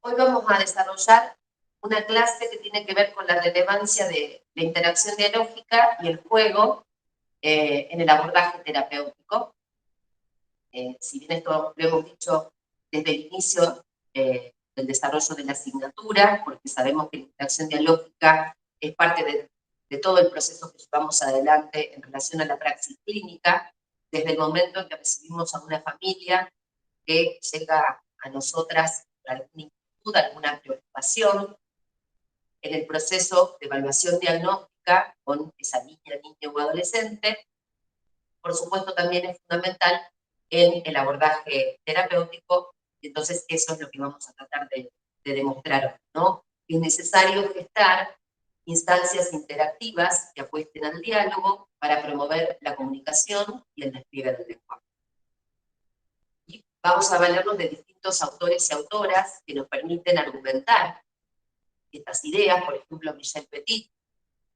Hoy vamos a desarrollar una clase que tiene que ver con la relevancia de la interacción dialógica y el juego en el abordaje terapéutico. Si bien esto lo hemos dicho desde el inicio del desarrollo de la asignatura, porque sabemos que la interacción dialógica es parte de todo el proceso que llevamos adelante en relación a la praxis clínica, desde el momento en que recibimos a una familia que llega a nosotras por alguna inquietud, alguna preocupación, en el proceso de evaluación diagnóstica con esa niña, niño o adolescente. Por supuesto, también es fundamental en el abordaje terapéutico, y entonces eso es lo que vamos a tratar de demostrar hoy, ¿no? Es necesario gestar instancias interactivas que apuesten al diálogo para promover la comunicación y el despliegue del lenguaje. Y vamos a valernos de distintos autores y autoras que nos permiten argumentar estas ideas, por ejemplo, Michel Petit,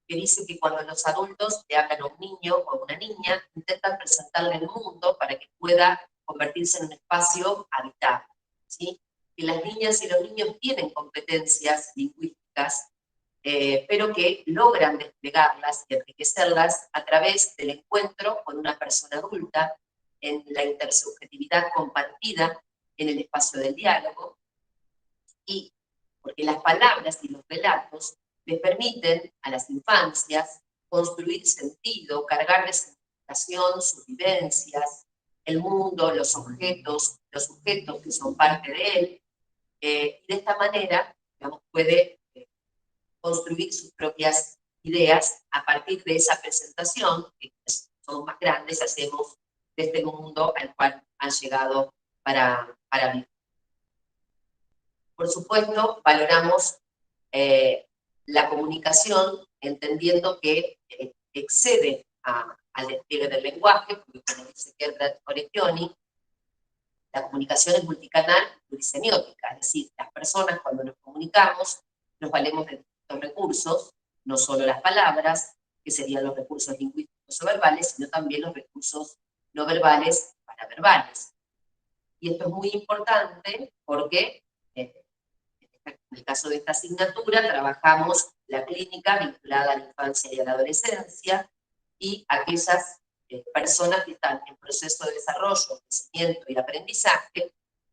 que dice que cuando los adultos le hablan a un niño o a una niña, intentan presentarle el mundo para que pueda convertirse en un espacio habitable, ¿sí? Que las niñas y los niños tienen competencias lingüísticas, pero que logran desplegarlas y enriquecerlas a través del encuentro con una persona adulta, en la intersubjetividad compartida, en el espacio del diálogo, y porque las palabras y los relatos les permiten a las infancias construir sentido, cargar de significación sus vivencias, el mundo, los sujetos que son parte de él, y de esta manera, digamos, puede construir sus propias ideas a partir de esa presentación, que somos más grandes, hacemos de este mundo al cual han llegado para vivir. Por supuesto, valoramos la comunicación entendiendo que excede al despliegue del lenguaje, porque como dice Herbert Orecchioni, la comunicación es multicanal, plurisemiótica, es decir, las personas cuando nos comunicamos nos valemos de distintos recursos, no solo las palabras, que serían los recursos lingüísticos o verbales, sino también los recursos no verbales paraverbales. Y esto es muy importante porque en el caso de esta asignatura trabajamos la clínica vinculada a la infancia y a la adolescencia y aquellas personas que están en proceso de desarrollo, crecimiento y aprendizaje,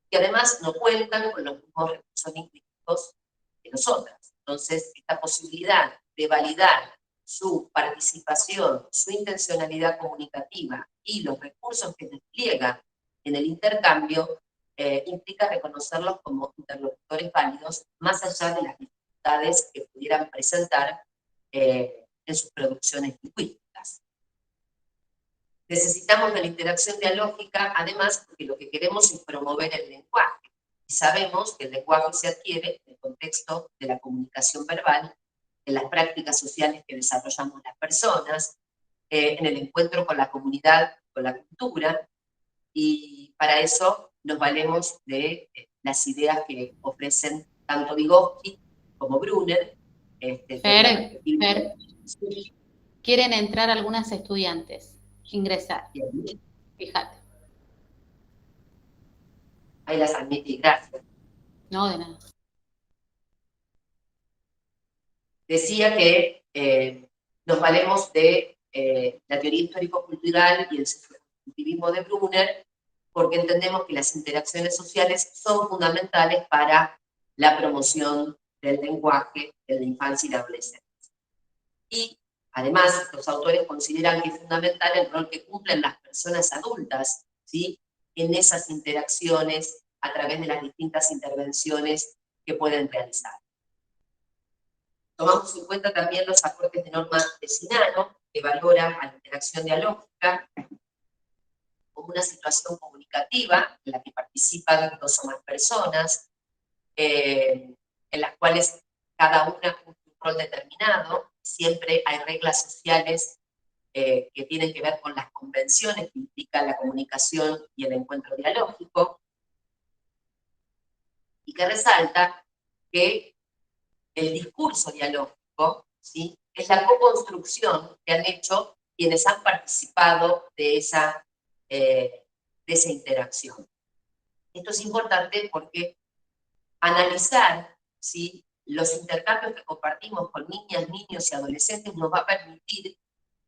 que además no cuentan con los mismos recursos lingüísticos que nosotras. Entonces, esta posibilidad de validar su participación, su intencionalidad comunicativa y los recursos que despliegan en el intercambio implica reconocerlos como interlocutores válidos, más allá de las dificultades que pudieran presentar en sus producciones lingüísticas. Necesitamos de la interacción dialógica, además, porque lo que queremos es promover el lenguaje. Y sabemos que el lenguaje se adquiere en el contexto de la comunicación verbal, en las prácticas sociales que desarrollamos las personas, en el encuentro con la comunidad, con la cultura, y para eso nos valemos de las ideas que ofrecen tanto Vygotsky como Brunner. Fer, quieren entrar algunas estudiantes, ingresar, fíjate. Ahí las admití, gracias. No, de nada. Decía que nos valemos de la teoría histórico-cultural y el subjetivismo de Brunner, porque entendemos que las interacciones sociales son fundamentales para la promoción del lenguaje en la infancia y la adolescencia. Y además, los autores consideran que es fundamental el rol que cumplen las personas adultas, ¿sí?, en esas interacciones a través de las distintas intervenciones que pueden realizar. Tomamos en cuenta también los aportes de Norma Vecinano, que valora a la interacción dialógica como una situación comunicativa en la que participan dos o más personas, en las cuales cada una cumple un rol determinado. Siempre hay reglas sociales que tienen que ver con las convenciones que implican la comunicación y el encuentro dialógico, y que resalta que el discurso dialógico, ¿sí?, es la co-construcción que han hecho quienes han participado de esa interacción. Esto es importante porque analizar, ¿sí?, los intercambios que compartimos con niñas, niños y adolescentes nos va a permitir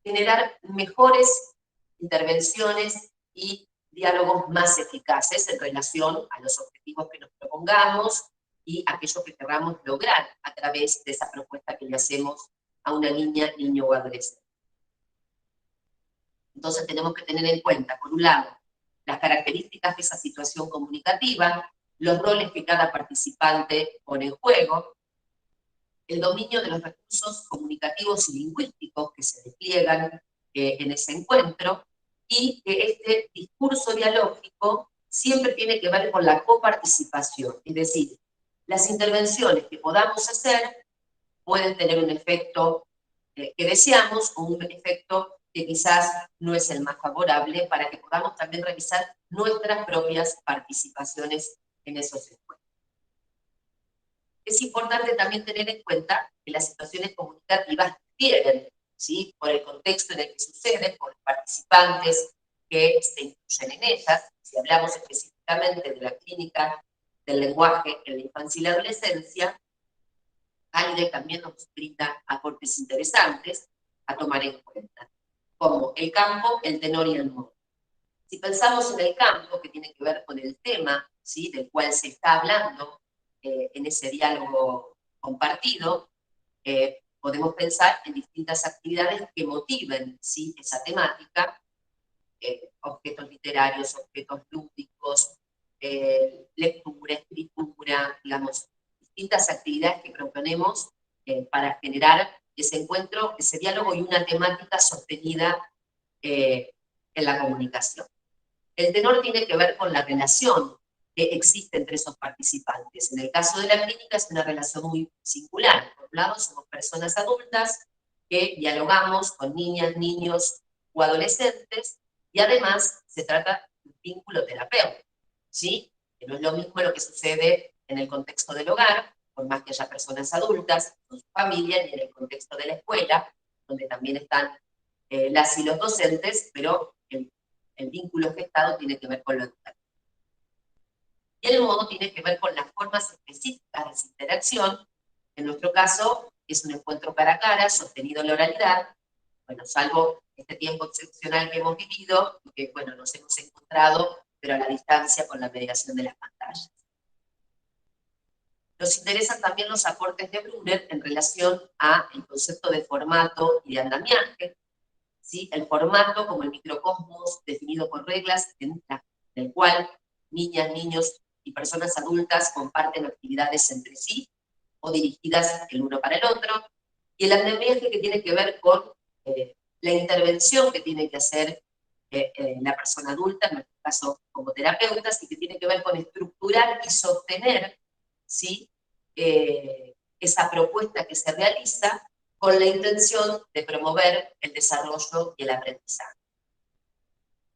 generar mejores intervenciones y diálogos más eficaces en relación a los objetivos que nos propongamos y aquello que queramos lograr a través de esa propuesta que le hacemos a una niña, niño o adolescente. Entonces tenemos que tener en cuenta, por un lado, las características de esa situación comunicativa, los roles que cada participante pone en juego, el dominio de los recursos comunicativos y lingüísticos que se despliegan en ese encuentro, y que este discurso dialógico siempre tiene que ver con la coparticipación, es decir, las intervenciones que podamos hacer pueden tener un efecto que deseamos o un efecto que quizás no es el más favorable, para que podamos también revisar nuestras propias participaciones en esos encuentros. Es importante también tener en cuenta que las situaciones comunicativas difieren, ¿sí?, por el contexto en el que suceden, por los participantes que se incluyen en ellas. Si hablamos específicamente de la clínica del lenguaje en la infancia y la adolescencia, ALIDE también nos brinda aportes interesantes a tomar en cuenta, como el campo, el tenor y el modo. Si pensamos en el campo, que tiene que ver con el tema, ¿sí?, del cual se está hablando en ese diálogo compartido, podemos pensar en distintas actividades que motiven, ¿sí?, esa temática, objetos literarios, objetos lúdicos, lectura, escritura, digamos, distintas actividades que proponemos para generar ese encuentro, ese diálogo y una temática sostenida en la comunicación. El tenor tiene que ver con la relación que existe entre esos participantes. En el caso de la clínica es una relación muy singular. Por un lado, somos personas adultas que dialogamos con niñas, niños o adolescentes, y además se trata de un vínculo terapéutico, ¿sí? Que no es lo mismo lo que sucede en el contexto del hogar, por más que haya personas adultas con su familia, y en el contexto de la escuela, donde también están las y los docentes, pero el vínculo gestado tiene que ver con lo educativo. Y el modo tiene que ver con las formas específicas de esa interacción. En nuestro caso, es un encuentro cara a cara, sostenido en la oralidad, bueno, salvo este tiempo excepcional que hemos vivido, y que, bueno, nos hemos encontrado, pero a la distancia con la mediación de las pantallas. Nos interesan también los aportes de Brunner en relación al concepto de formato y de andamiaje, ¿sí? El formato como el microcosmos definido por reglas en el cual niñas, niños y personas adultas comparten actividades entre sí o dirigidas el uno para el otro, y el andamiaje que tiene que ver con la intervención que tiene que hacer la persona adulta, en nuestro caso como terapeutas, y que tiene que ver con estructurar y sostener, ¿sí?, esa propuesta que se realiza con la intención de promover el desarrollo y el aprendizaje.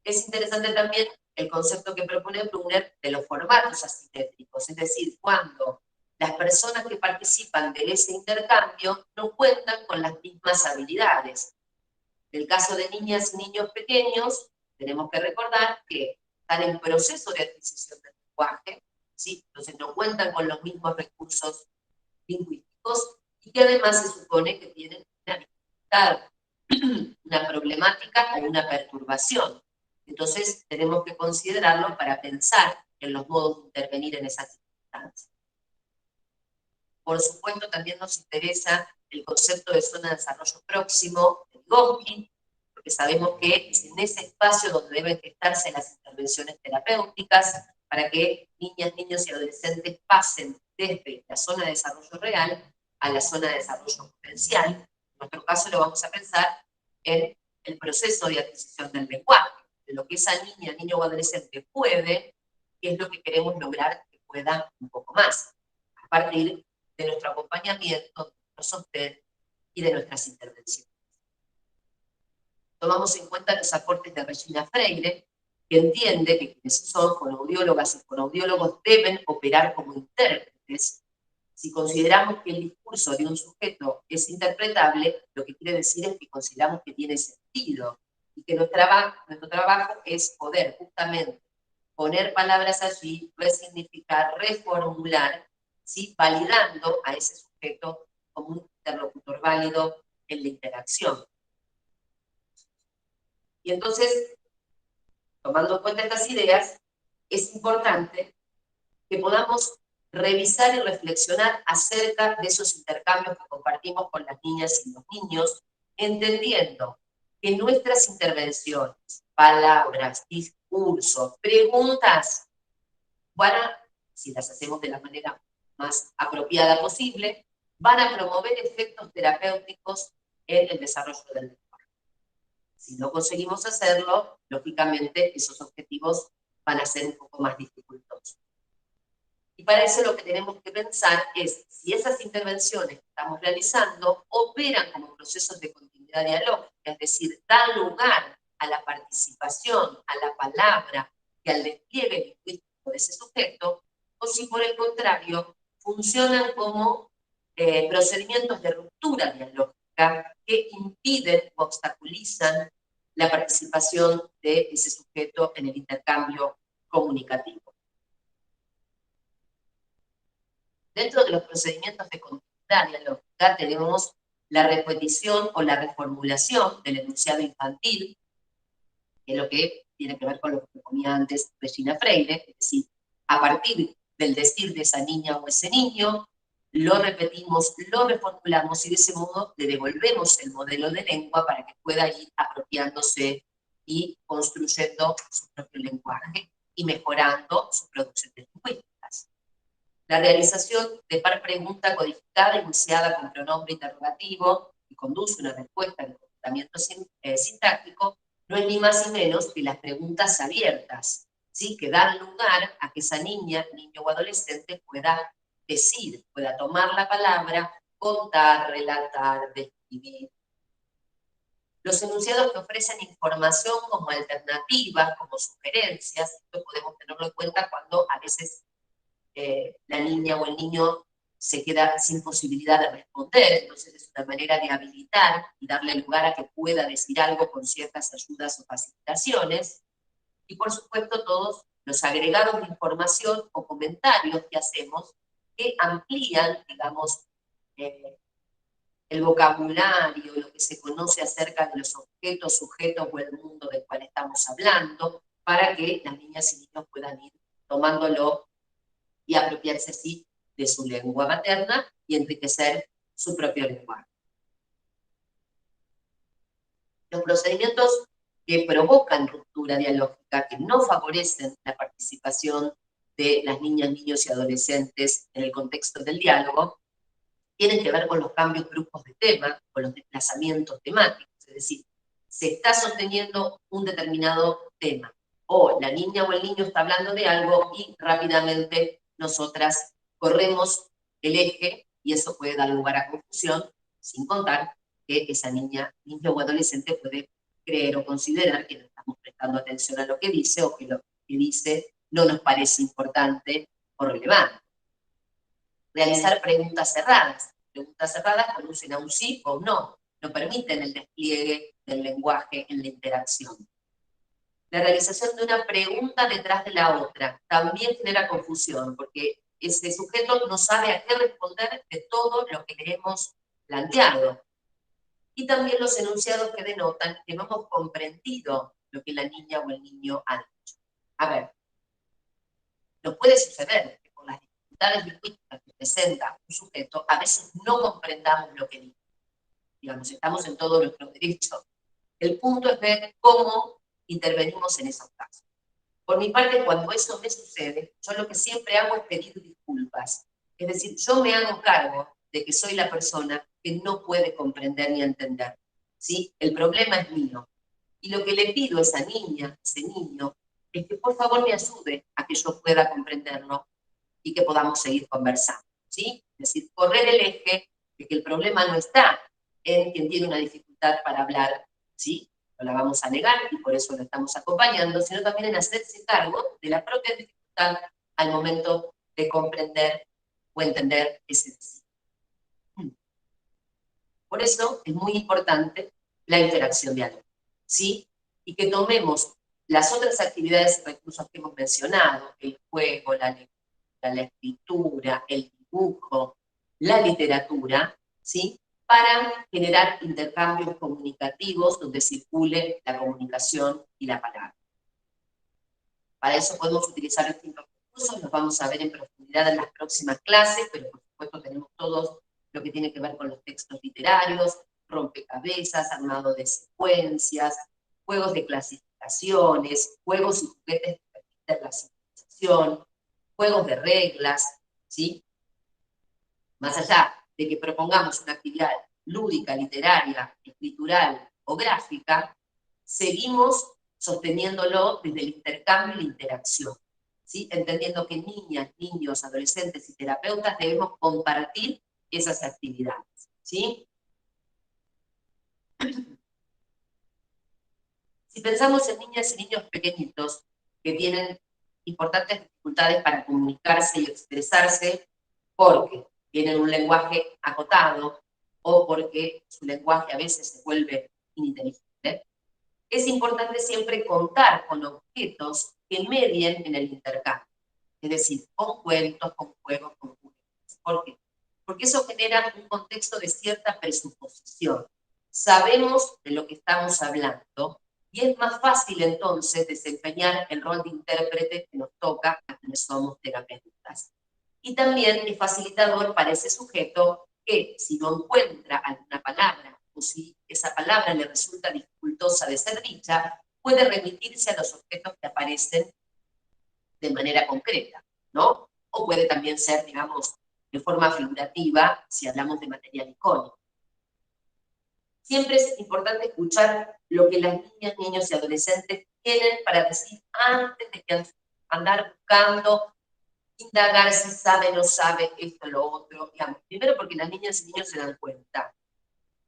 Es interesante también el concepto que propone Brunner de los formatos asimétricos, es decir, cuando las personas que participan de ese intercambio no cuentan con las mismas habilidades. En el caso de niñas y niños pequeños, tenemos que recordar que están en proceso de adquisición del lenguaje, ¿sí? Entonces no cuentan con los mismos recursos lingüísticos, y que además se supone que tienen una dificultad, una problemática o una perturbación. Entonces tenemos que considerarlo para pensar en los modos de intervenir en esas circunstancias. Por supuesto, también nos interesa el concepto de zona de desarrollo próximo de Vygotsky, porque sabemos que es en ese espacio donde deben gestarse las intervenciones terapéuticas para que niñas, niños y adolescentes pasen desde la zona de desarrollo real a la zona de desarrollo potencial. En nuestro caso lo vamos a pensar en el proceso de adquisición del lenguaje, de lo que esa niña, niño o adolescente puede, que es lo que queremos lograr que pueda un poco más, a partir de nuestro acompañamiento, de nuestro sostén y de nuestras intervenciones. Tomamos en cuenta los aportes de Regina Freire, que entiende que quienes son fonoaudiólogas y fonoaudiólogos deben operar como intérpretes. Si consideramos que el discurso de un sujeto es interpretable, lo que quiere decir es que consideramos que tiene sentido, y que nuestro trabajo es poder justamente poner palabras allí, resignificar, reformular, ¿sí? Validando a ese sujeto como un interlocutor válido en la interacción. Y entonces, tomando en cuenta estas ideas, es importante que podamos revisar y reflexionar acerca de esos intercambios que compartimos con las niñas y los niños, entendiendo que nuestras intervenciones, palabras, discursos, preguntas, van a, si las hacemos de la manera más apropiada posible, van a promover efectos terapéuticos en el desarrollo del lenguaje. Si no conseguimos hacerlo, lógicamente esos objetivos van a ser un poco más dificultosos. Y para eso lo que tenemos que pensar es si esas intervenciones que estamos realizando operan como procesos de continuidad dialógica, es decir, dan lugar a la participación, a la palabra y al despliegue lingüístico de ese sujeto, o si por el contrario funcionan como procedimientos de ruptura dialógica que impiden o obstaculizan la participación de ese sujeto en el intercambio comunicativo. Dentro de los procedimientos de continuidad dialógica tenemos la repetición o la reformulación del enunciado infantil, que es lo que tiene que ver con lo que proponía antes Regina Freire, es decir, a partir del decir de esa niña o ese niño, lo repetimos, lo reformulamos y de ese modo le devolvemos el modelo de lengua para que pueda ir apropiándose y construyendo su propio lenguaje y mejorando su producción de lingüística. La realización de par pregunta codificada iniciada con pronombre interrogativo y conduce una respuesta de comportamiento sintáctico no es ni más ni menos que las preguntas abiertas, ¿sí? Que dan lugar a que esa niña, niño o adolescente pueda decir, pueda tomar la palabra, contar, relatar, describir. Los enunciados que ofrecen información como alternativas, como sugerencias, esto podemos tenerlo en cuenta cuando a veces la niña o el niño se queda sin posibilidad de responder, entonces es una manera de habilitar y darle lugar a que pueda decir algo con ciertas ayudas o facilitaciones, y por supuesto todos los agregados de información o comentarios que hacemos que amplían, digamos, el vocabulario, lo que se conoce acerca de los objetos, sujetos o el mundo del cual estamos hablando, para que las niñas y niños puedan ir tomándolo y apropiarse así de su lengua materna y enriquecer su propio lenguaje. Los procedimientos que provocan ruptura dialógica, que no favorecen la participación de las niñas, niños y adolescentes en el contexto del diálogo, tienen que ver con los cambios bruscos de tema, con los desplazamientos temáticos, es decir, se está sosteniendo un determinado tema, o la niña o el niño está hablando de algo y rápidamente nosotras corremos el eje y eso puede dar lugar a confusión, sin contar que esa niño o adolescente puede creer o considerar que no estamos prestando atención a lo que dice o que lo que dice no nos parece importante o relevante. Realizar preguntas cerradas. Preguntas cerradas conducen a un sí o un no, no permiten el despliegue del lenguaje en la interacción. La realización de una pregunta detrás de la otra también genera confusión, porque ese sujeto no sabe a qué responder de todo lo que le hemos planteado. Y también los enunciados que denotan que no hemos comprendido lo que la niña o el niño ha dicho. A ver, nos puede suceder que por las dificultades lingüísticas que presenta un sujeto, a veces no comprendamos lo que dice. Digamos, estamos en todo nuestro derecho. El punto es ver cómo intervenimos en esos casos. Por mi parte, cuando eso me sucede, yo lo que siempre hago es pedir disculpas. Es decir, yo me hago cargo de que soy la persona que no puede comprender ni entender. ¿Sí? El problema es mío. Y lo que le pido a esa niña, ese niño, es que por favor me ayude a que yo pueda comprenderlo y que podamos seguir conversando. ¿Sí? Es decir, correr el eje de que el problema no está en quien tiene una dificultad para hablar, ¿sí? No la vamos a negar y por eso lo estamos acompañando, sino también en hacerse cargo de la propia dificultad al momento de comprender o entender ese decir. Por eso es muy importante la interacción dialógica, ¿sí? Y que tomemos las otras actividades y recursos que hemos mencionado, el juego, la lectura, la escritura, el dibujo, la literatura, ¿sí? Para generar intercambios comunicativos donde circule la comunicación y la palabra. Para eso podemos utilizar distintos recursos, los vamos a ver en profundidad en las próximas clases, pero por supuesto tenemos todos lo que tiene que ver con los textos literarios, rompecabezas, armado de secuencias, juegos de clasificaciones, juegos y juguetes que permiten la sincronización, juegos de reglas, ¿sí? Más allá de que propongamos una actividad lúdica, literaria, escritural o gráfica, seguimos sosteniéndolo desde el intercambio y la interacción, ¿sí? Entendiendo que niñas, niños, adolescentes y terapeutas debemos compartir esas actividades, ¿sí? Si pensamos en niñas y niños pequeñitos que tienen importantes dificultades para comunicarse y expresarse porque tienen un lenguaje acotado o porque su lenguaje a veces se vuelve ininteligible, es importante siempre contar con objetos que medien en el intercambio, es decir, con cuentos, con juegos, con juguetes. ¿Por qué? Porque eso genera un contexto de cierta presuposición. Sabemos de lo que estamos hablando y es más fácil entonces desempeñar el rol de intérprete que nos toca a quienes somos terapeutas. Y también es facilitador para ese sujeto que, si no encuentra alguna palabra o si esa palabra le resulta dificultosa de ser dicha, puede remitirse a los objetos que aparecen de manera concreta, ¿no? O puede también ser, digamos, de forma figurativa, si hablamos de material icónico. Siempre es importante escuchar lo que las niñas, niños y adolescentes tienen para decir antes de que andar buscando, indagar si sabe, no sabe, esto, lo otro. Digamos. Primero porque las niñas y niños se dan cuenta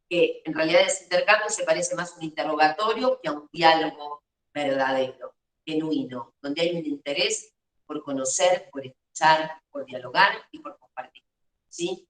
que en realidad ese intercambio se parece más a un interrogatorio que a un diálogo verdadero, genuino, donde hay un interés por conocer, por escuchar, por dialogar y por compartir, ¿sí?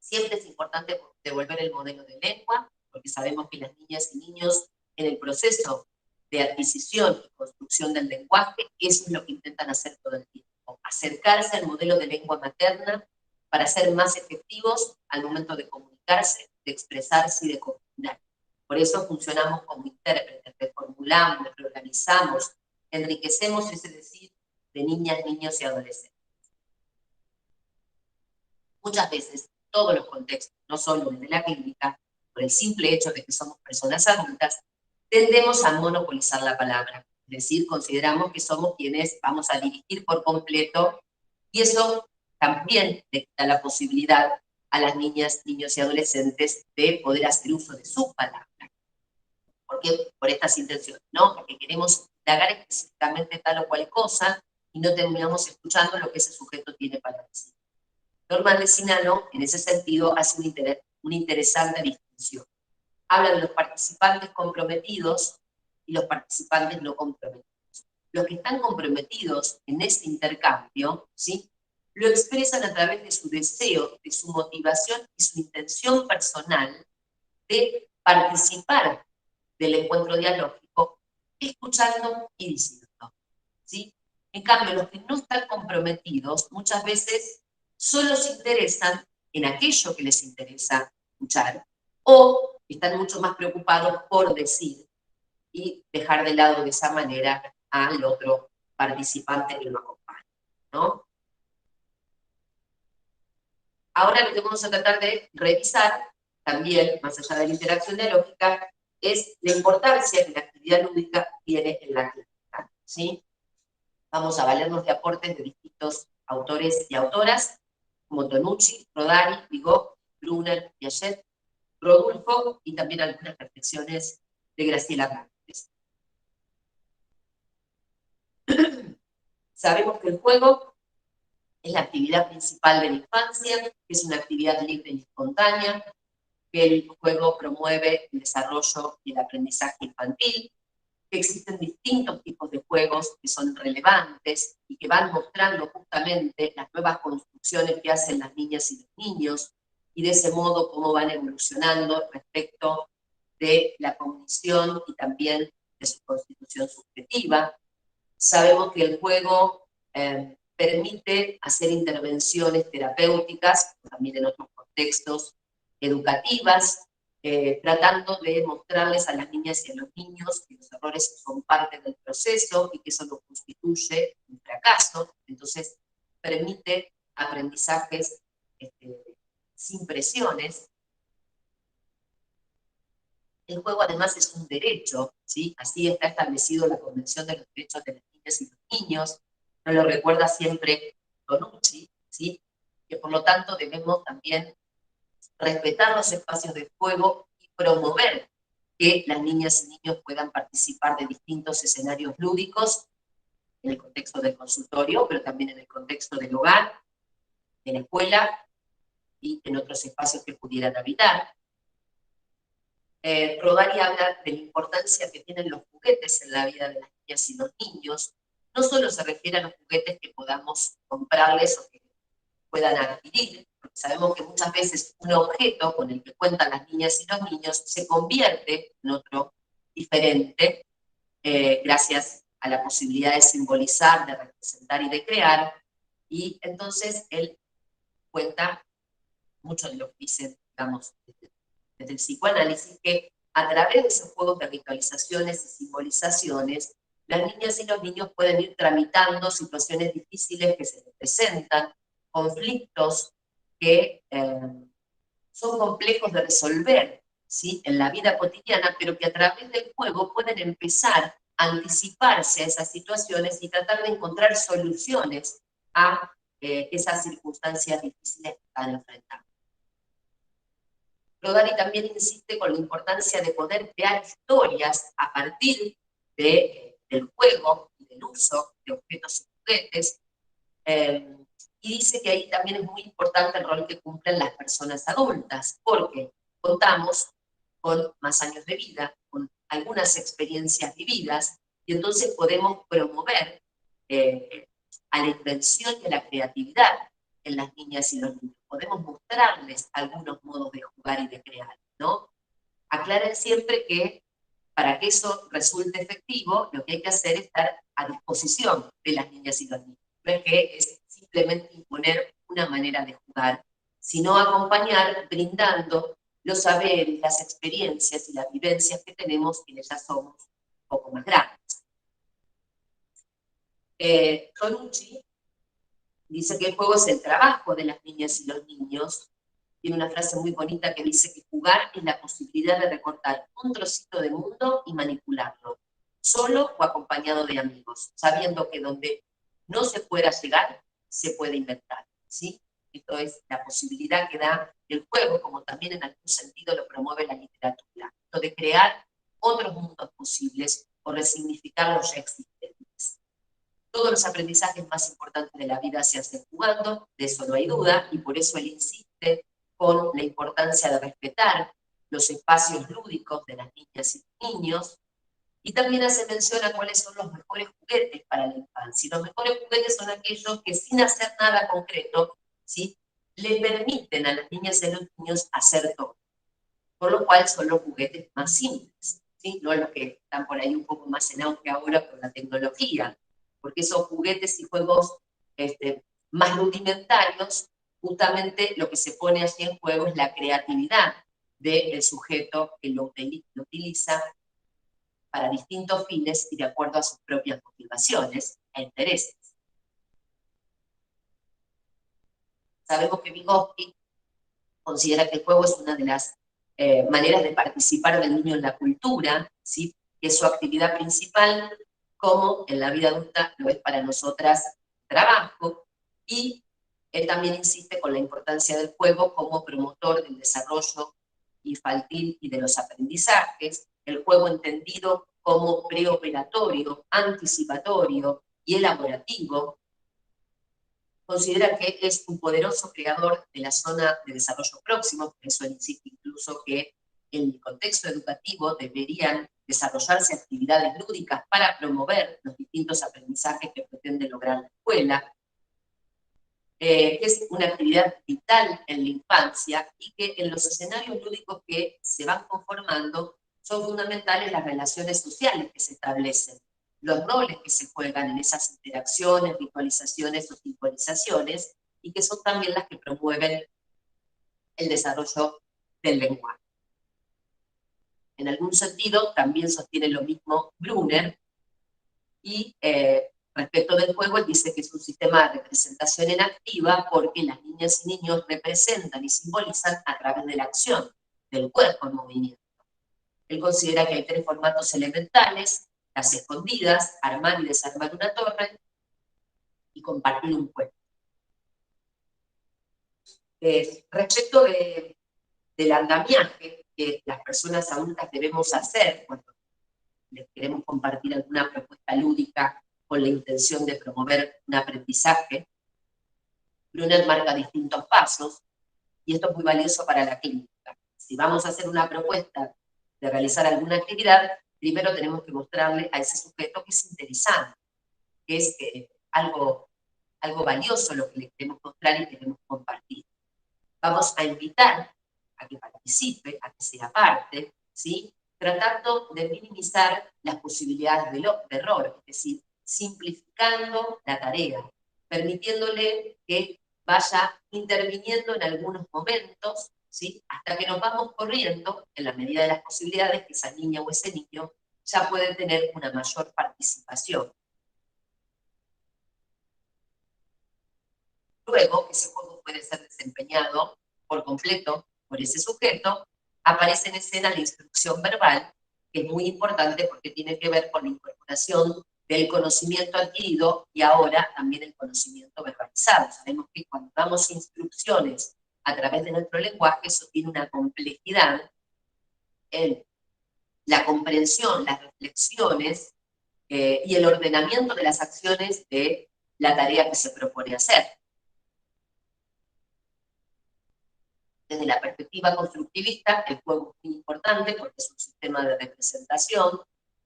Siempre es importante devolver el modelo de lengua, porque sabemos que las niñas y niños en el proceso de adquisición y construcción del lenguaje, eso es lo que intentan hacer todo el tiempo, acercarse al modelo de lengua materna para ser más efectivos al momento de comunicarse, de expresarse y de comunicar. Por eso funcionamos como intérpretes, reformulamos, reorganizamos, enriquecemos ese decir de niñas, niños y adolescentes. Muchas veces, todos los contextos, no solo desde la clínica, por el simple hecho de que somos personas adultas, tendemos a monopolizar la palabra. Es decir, consideramos que somos quienes vamos a dirigir por completo y eso también le da la posibilidad a las niñas, niños y adolescentes de poder hacer uso de su palabra. Porque por estas intenciones, ¿no? Porque queremos indagar específicamente tal o cual cosa y no terminamos escuchando lo que ese sujeto tiene para decir. Norman Lesinano, en ese sentido, hace una interesante distinción. Habla de los participantes comprometidos y los participantes no comprometidos. Los que están comprometidos en este intercambio, ¿sí?, lo expresan a través de su deseo, de su motivación y su intención personal de participar del encuentro dialógico, escuchando y diciendo, ¿sí? En cambio, los que no están comprometidos muchas veces solo se interesan en aquello que les interesa escuchar, o están mucho más preocupados por decir y dejar de lado de esa manera al otro participante que lo acompaña, ¿no? Ahora lo que vamos a tratar de revisar, también, más allá de la interacción dialógica, es la importancia que la actividad lúdica tiene en la clínica, ¿sí? Vamos a valernos de aportes de distintos autores y autoras, como Tonucci, Rodari, Vigo, Brunner, Piaget, Rodulfo, y también algunas reflexiones de Graciela Márquez. Sabemos que el juego es la actividad principal de la infancia, que es una actividad libre y espontánea, que el juego promueve el desarrollo y el aprendizaje infantil, que existen distintos tipos de juegos que son relevantes y que van mostrando justamente las nuevas construcciones que hacen las niñas y los niños, y de ese modo cómo van evolucionando respecto de la cognición y también de su constitución subjetiva. Sabemos que el juego permite hacer intervenciones terapéuticas, también en otros contextos educativas, tratando de mostrarles a las niñas y a los niños que los errores son parte del proceso y que eso no constituye un fracaso. Entonces, permite aprendizajes sin presiones. El juego además es un derecho, ¿sí? Así está establecido la Convención de los Derechos de las Niñas y los Niños, nos lo recuerda siempre Tonucci, ¿sí? Que por lo tanto debemos también respetar los espacios de juego y promover que las niñas y niños puedan participar de distintos escenarios lúdicos en el contexto del consultorio, pero también en el contexto del hogar, en la escuela y en otros espacios que pudieran habitar. Rodari habla de la importancia que tienen los juguetes en la vida de las niñas y los niños. No solo se refiere a los juguetes que podamos comprarles o que puedan adquirir, porque sabemos que muchas veces un objeto con el que cuentan las niñas y los niños se convierte en otro diferente, gracias a la posibilidad de simbolizar, de representar y de crear, y entonces él cuenta mucho de lo que dice, digamos, desde el psicoanálisis, que a través de esos juegos de ritualizaciones y simbolizaciones, las niñas y los niños pueden ir tramitando situaciones difíciles que se les presentan, conflictos que son complejos de resolver, ¿sí? En la vida cotidiana, pero que a través del juego pueden empezar a anticiparse a esas situaciones y tratar de encontrar soluciones a esas circunstancias difíciles que están enfrentando. Rodari también insiste con la importancia de poder crear historias a partir del juego y del uso de objetos y juguetes, y dice que ahí también es muy importante el rol que cumplen las personas adultas, porque contamos con más años de vida, con algunas experiencias vividas, y entonces podemos promover a la invención y a la creatividad en las niñas y los niños. Podemos mostrarles algunos modos de jugar y de crear, ¿no? Aclaren siempre que para que eso resulte efectivo, lo que hay que hacer es estar a disposición de las niñas y los niños. No es que es simplemente imponer una manera de jugar, sino acompañar brindando los saberes, las experiencias y las vivencias que tenemos quienes ya somos un poco más grandes. Tonucci dice que el juego es el trabajo de las niñas y los niños. Tiene una frase muy bonita que dice que jugar es la posibilidad de recortar un trocito de mundo y manipularlo, solo o acompañado de amigos, sabiendo que donde no se pueda llegar, se puede inventar, ¿sí? Esto es la posibilidad que da el juego, como también en algún sentido lo promueve la literatura, esto de crear otros mundos posibles o resignificar los ya existentes. Todos los aprendizajes más importantes de la vida se hacen jugando, de eso no hay duda, y por eso él insiste con la importancia de respetar los espacios lúdicos de las niñas y niños, y también hace mención a cuáles son los mejores juguetes para la infancia. Y los mejores juguetes son aquellos que sin hacer nada concreto, ¿sí?, le permiten a las niñas y a los niños hacer todo. Por lo cual son los juguetes más simples, ¿sí? No los que están por ahí un poco más en auge ahora con la tecnología, porque esos juguetes y juegos más rudimentarios, justamente lo que se pone allí en juego es la creatividad del sujeto que lo utiliza para distintos fines y de acuerdo a sus propias motivaciones e intereses. Sabemos que Vygotsky considera que el juego es una de las maneras de participar del niño en la cultura, ¿sí?, que es su actividad principal, como en la vida adulta lo es para nosotras trabajo, y él también insiste con la importancia del juego como promotor del desarrollo infantil y de los aprendizajes, el juego entendido como preoperatorio, anticipatorio y elaborativo. Considera que es un poderoso creador de la zona de desarrollo próximo, por eso insiste incluso que en el contexto educativo deberían desarrollarse actividades lúdicas para promover los distintos aprendizajes que pretende lograr la escuela, que es una actividad vital en la infancia y que en los escenarios lúdicos que se van conformando son fundamentales las relaciones sociales que se establecen los roles que se juegan en esas interacciones, ritualizaciones o sincronizaciones, y que son también las que promueven el desarrollo del lenguaje. En algún sentido, también sostiene lo mismo Brunner, y respecto del juego, él dice que es un sistema de representación en activa porque las niñas y niños representan y simbolizan a través de la acción, del cuerpo en movimiento. Él considera que hay 3 formatos elementales: las escondidas, armar y desarmar una torre, y compartir un cuerpo. Respecto del andamiaje que las personas adultas debemos hacer cuando les queremos compartir alguna propuesta lúdica con la intención de promover un aprendizaje, Brunner marca distintos pasos, y esto es muy valioso para la clínica. Si vamos a hacer una propuesta de realizar alguna actividad, primero tenemos que mostrarle a ese sujeto que es interesante, que es algo valioso lo que le queremos mostrar y queremos compartir. Vamos a invitar a que participe, a que sea parte, ¿sí? Tratando de minimizar las posibilidades de error, es decir, simplificando la tarea, permitiéndole que vaya interviniendo en algunos momentos, ¿sí? Hasta que nos vamos corriendo, en la medida de las posibilidades, que esa niña o ese niño ya puede tener una mayor participación. Luego, ese juego puede ser desempeñado por completo por ese sujeto, aparece en escena la instrucción verbal, que es muy importante porque tiene que ver con la incorporación del conocimiento adquirido y ahora también el conocimiento verbalizado. Sabemos que cuando damos instrucciones a través de nuestro lenguaje, eso tiene una complejidad en la comprensión, las reflexiones y el ordenamiento de las acciones de la tarea que se propone hacer. Desde la perspectiva constructivista, el juego es muy importante porque es un sistema de representación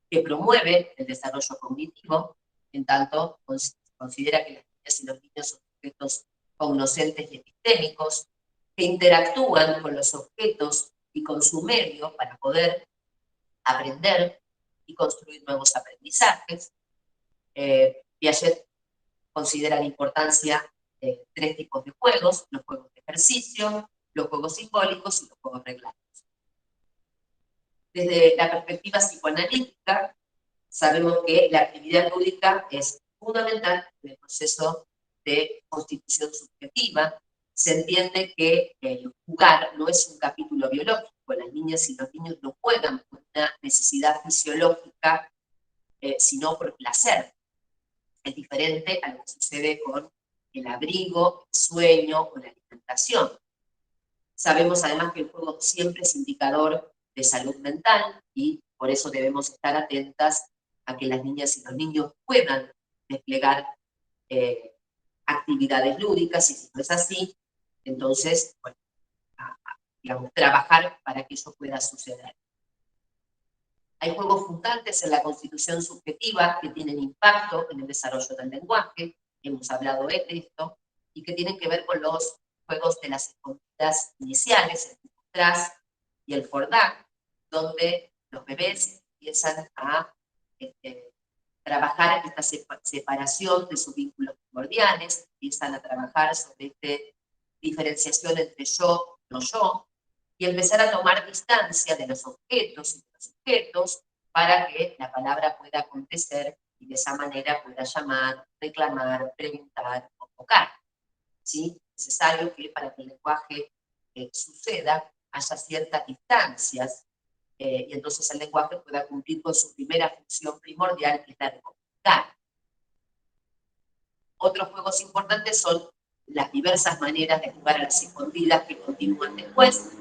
que promueve el desarrollo cognitivo, en tanto considera que las niñas y los niños son sujetos cognoscentes y epistémicos, que interactúan con los objetos y con su medio para poder aprender y construir nuevos aprendizajes. Piaget considera la importancia de 3 tipos de juegos: los juegos de ejercicio, los juegos simbólicos y los juegos reglados. Desde la perspectiva psicoanalítica, sabemos que la actividad lúdica es fundamental en el proceso de constitución subjetiva. Se entiende que el jugar no es un capítulo biológico, las niñas y los niños no juegan por una necesidad fisiológica, sino por placer. Es diferente a lo que sucede con el abrigo, el sueño o la alimentación. Sabemos además que el juego siempre es indicador de salud mental y por eso debemos estar atentas a que las niñas y los niños puedan desplegar actividades lúdicas, y si no es así, entonces, bueno, digamos, trabajar para que eso pueda suceder. Hay juegos fundantes en la constitución subjetiva que tienen impacto en el desarrollo del lenguaje, hemos hablado de esto, y que tienen que ver con los juegos de las escondidas iniciales, el tras y el fordá, donde los bebés empiezan a trabajar esta separación de sus vínculos primordiales, empiezan a trabajar sobre esta diferenciación entre yo y no yo, y empezar a tomar distancia de los objetos y de los sujetos para que la palabra pueda acontecer y de esa manera pueda llamar, reclamar, preguntar, convocar. ¿Sí? Es necesario que para que el lenguaje suceda haya ciertas distancias y entonces el lenguaje pueda cumplir con su primera función primordial, que es la de comunicar. Otros juegos importantes son las diversas maneras de jugar a las escondidas que continúan después,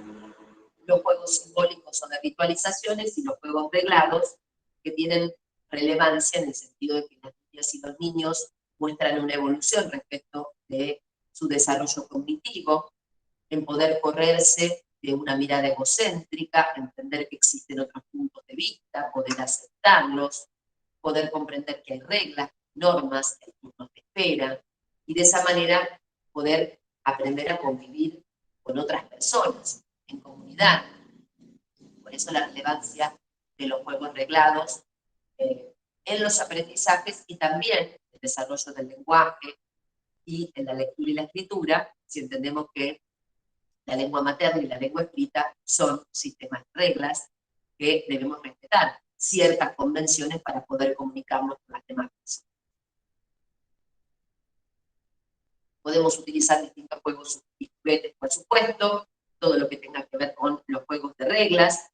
los juegos simbólicos o de ritualizaciones y los juegos reglados, que tienen relevancia en el sentido de que las niñas y los niños muestran una evolución respecto de su desarrollo cognitivo, en poder correrse de una mirada egocéntrica, entender que existen otros puntos de vista, poder aceptarlos, poder comprender que hay reglas, normas, hay turnos de espera, y de esa manera poder aprender a convivir con otras personas, en comunidad. Por eso la relevancia de los juegos reglados en los aprendizajes y también el desarrollo del lenguaje y en la lectura y la escritura, si entendemos que la lengua materna y la lengua escrita son sistemas de reglas que debemos respetar, ciertas convenciones para poder comunicarnos con las demás personas. Podemos utilizar distintos juegos y juguetes, por supuesto, todo lo que tenga que ver con los juegos de reglas,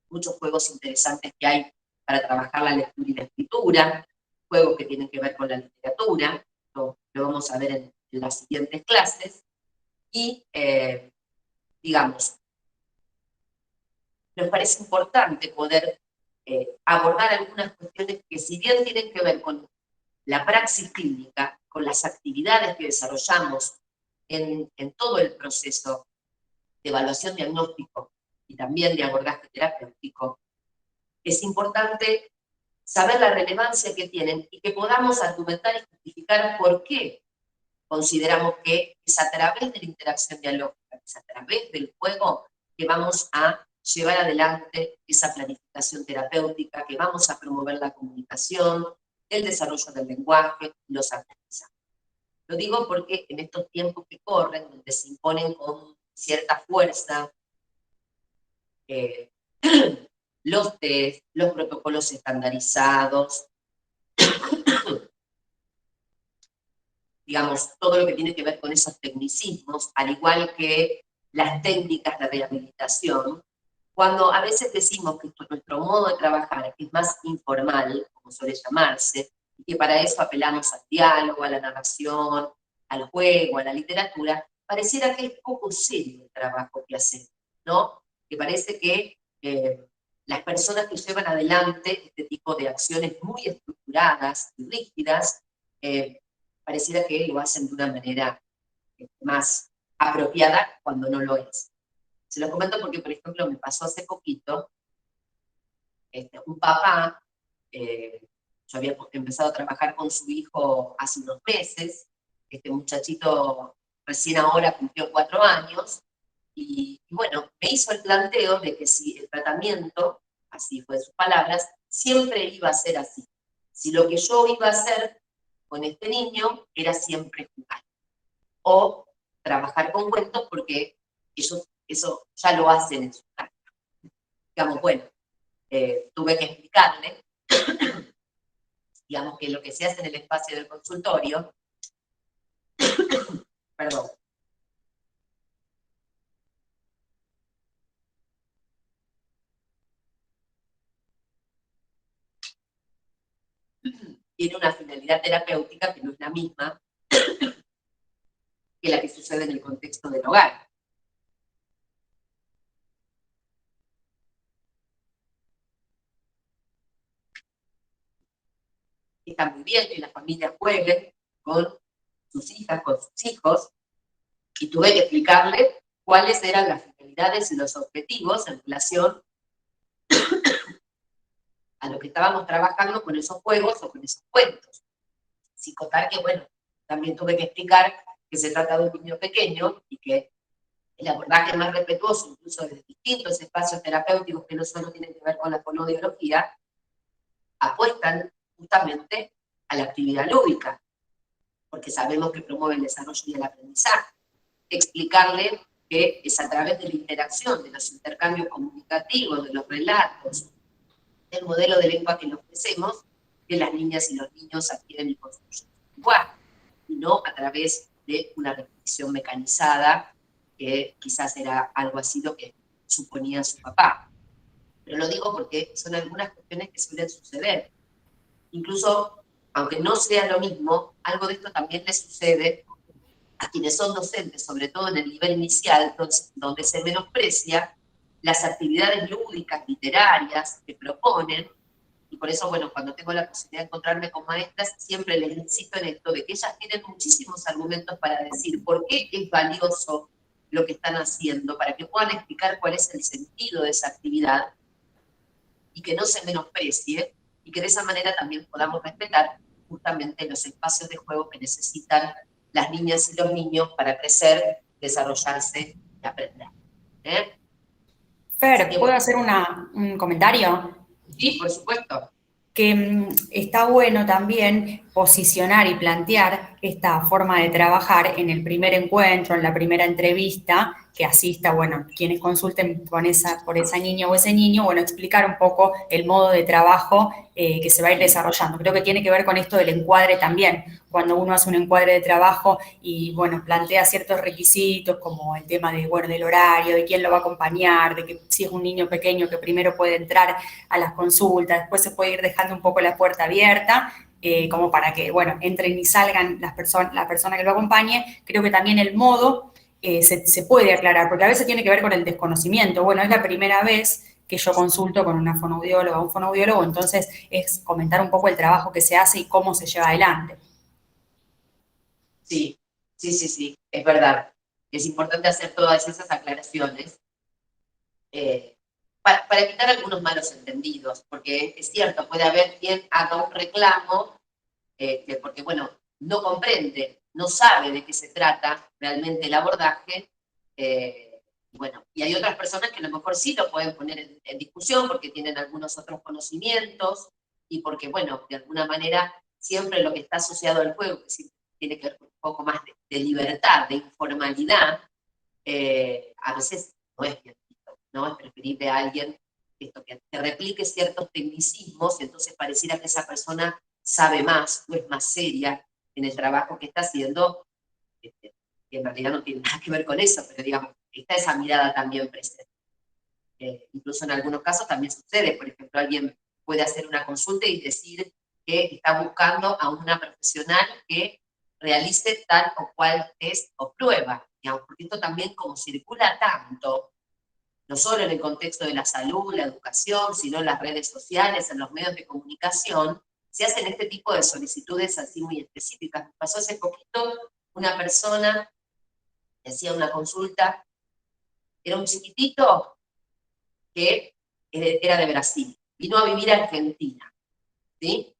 muchos juegos interesantes que hay para trabajar la lectura y la escritura, juegos que tienen que ver con la literatura, lo vamos a ver en las siguientes clases, y, digamos, nos parece importante poder abordar algunas cuestiones que, si bien tienen que ver con la praxis clínica, con las actividades que desarrollamos en todo el proceso de evaluación diagnóstico y también de abordaje terapéutico, es importante saber la relevancia que tienen y que podamos argumentar y justificar por qué consideramos que es a través de la interacción dialógica, es a través del juego que vamos a llevar adelante esa planificación terapéutica, que vamos a promover la comunicación, el desarrollo del lenguaje, los aprendizajes. Lo digo porque en estos tiempos que corren, donde se imponen con cierta fuerza los test, los protocolos estandarizados, digamos, todo lo que tiene que ver con esos tecnicismos, al igual que las técnicas de rehabilitación, cuando a veces decimos que nuestro modo de trabajar es más informal, como suele llamarse, y que para eso apelamos al diálogo, a la narración, al juego, a la literatura, pareciera que es poco serio el trabajo que hacemos, ¿no? Que parece que las personas que llevan adelante este tipo de acciones muy estructuradas y rígidas, pareciera que lo hacen de una manera más apropiada cuando no lo es. Se lo comento porque, por ejemplo, me pasó hace poquito, un papá, yo había empezado a trabajar con su hijo hace unos meses, este muchachito recién ahora cumplió 4 años, y bueno, me hizo el planteo de que si el tratamiento, así fue sus palabras, siempre iba a ser así. Si lo que yo iba a hacer con este niño era siempre jugar, o trabajar con cuentos, porque ellos eso ya lo hacen en su casa. Digamos, bueno, tuve que explicarle, digamos, que lo que se hace en el espacio del consultorio, perdón, tiene una finalidad terapéutica que no es la misma que la que sucede en el contexto del hogar. Está muy bien que las familias jueguen con sus hijas, con sus hijos, y tuve que explicarle cuáles eran las finalidades y los objetivos en relación a lo que estábamos trabajando con esos juegos o con esos cuentos. Sin contar que, bueno, también tuve que explicar que se trata de un niño pequeño y que el abordaje más respetuoso, incluso de distintos espacios terapéuticos que no solo tienen que ver con la fonoaudiología, apuestan justamente a la actividad lúdica, porque sabemos que promueve el desarrollo y el aprendizaje. Explicarle que es a través de la interacción, de los intercambios comunicativos, de los relatos, del modelo de lengua que le ofrecemos, que las niñas y los niños adquieren y construyen su lenguaje, y no a través de una repetición mecanizada, que quizás era algo así lo que suponía su papá. Pero lo digo porque son algunas cuestiones que suelen suceder. Incluso, aunque no sea lo mismo, algo de esto también le sucede a quienes son docentes, sobre todo en el nivel inicial, donde se menosprecia las actividades lúdicas, literarias que proponen, y por eso, bueno, cuando tengo la posibilidad de encontrarme con maestras, siempre les insisto en esto, de que ellas tienen muchísimos argumentos para decir por qué es valioso lo que están haciendo, para que puedan explicar cuál es el sentido de esa actividad, y que no se menosprecie, y que de esa manera también podamos respetar justamente los espacios de juego que necesitan las niñas y los niños para crecer, desarrollarse y aprender. Fer, ¿puedo hacer un comentario? Sí, por supuesto. que está bueno también posicionar y plantear esta forma de trabajar en el primer encuentro, en la primera entrevista, que asista, bueno, quienes consulten por esa niña o ese niño, bueno, explicar un poco el modo de trabajo que se va a ir desarrollando. Creo que tiene que ver con esto del encuadre también, cuando uno hace un encuadre de trabajo y, bueno, plantea ciertos requisitos como el tema de, bueno, del horario, de quién lo va a acompañar, de que si es un niño pequeño que primero puede entrar a las consultas, después se puede ir dejando un poco la puerta abierta, como para que, bueno, entren y salgan la persona que lo acompañe. Creo que también el modo se puede aclarar, porque a veces tiene que ver con el desconocimiento. Bueno, es la primera vez que yo consulto con una fonoaudióloga o un fonoaudiólogo, entonces es comentar un poco el trabajo que se hace y cómo se lleva adelante. Sí, sí, es verdad. Es importante hacer todas esas aclaraciones para evitar algunos malos entendidos, porque es cierto, puede haber quien haga un reclamo porque, bueno, no comprende, no sabe de qué se trata realmente el abordaje, bueno, y hay otras personas que a lo mejor sí lo pueden poner en discusión porque tienen algunos otros conocimientos y porque, bueno, de alguna manera siempre lo que está asociado al juego, que sí tiene que ver con un poco más de libertad, de informalidad, a veces no es bien visto, ¿no? Es preferible a alguien que replique ciertos tecnicismos, y entonces pareciera que esa persona sabe más o es más seria en el trabajo que está haciendo, que en realidad no tiene nada que ver con eso, pero digamos, está esa mirada también presente. Incluso en algunos casos también sucede, por ejemplo, alguien puede hacer una consulta y decir que está buscando a una profesional que realice tal o cual test o prueba, digamos, porque esto también como circula tanto, no solo en el contexto de la salud, la educación, sino en las redes sociales, en los medios de comunicación, se hacen este tipo de solicitudes así muy específicas. Me pasó hace poquito una persona que hacía una consulta, era un chiquitito que era de Brasil, vino a vivir a Argentina, ¿sí?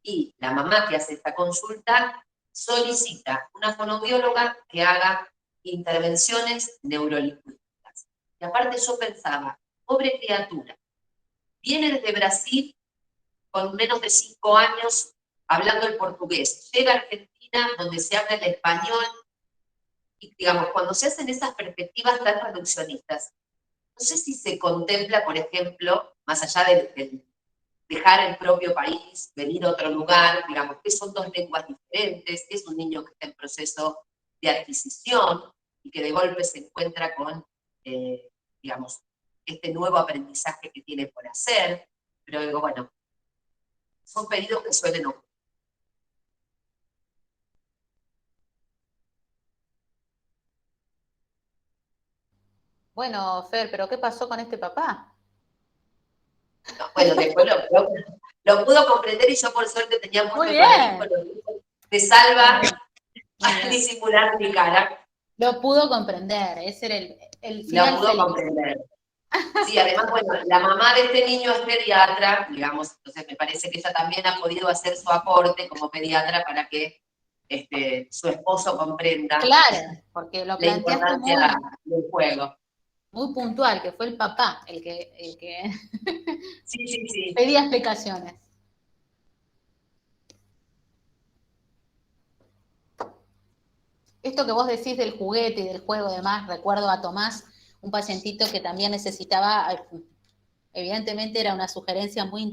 Y la mamá que hace esta consulta solicita una fonoaudióloga que haga intervenciones neurolingüísticas. Y aparte yo pensaba, pobre criatura, viene desde Brasil con menos de 5 años hablando el portugués, llega a Argentina donde se habla el español, y digamos, cuando se hacen esas perspectivas tan reduccionistas, no sé si se contempla, por ejemplo, más allá de dejar el propio país, venir a otro lugar, digamos, que son dos lenguas diferentes, es un niño que está en proceso de adquisición y que de golpe se encuentra con, digamos, este nuevo aprendizaje que tiene por hacer, pero digo, bueno, son pedidos que suelen ocurrir. Bueno, Fer, ¿pero qué pasó con este papá? No, bueno, después lo pudo comprender y yo por suerte tenía Muy puesto el barbijo, bien. de salva Muy a bien. disimular mi cara. Lo pudo comprender, ese era el Lo final pudo feliz. comprender. Sí, además, bueno, la mamá de este niño es pediatra, digamos, entonces me parece que ella también ha podido hacer su aporte como pediatra para que su esposo comprenda Claro, porque lo la planteaste importancia muy, del juego. muy puntual, que fue el papá el que Sí, sí, sí. pedía explicaciones. Esto que vos decís del juguete y del juego, además, recuerdo a Tomás, un pacientito que también necesitaba, evidentemente era una sugerencia muy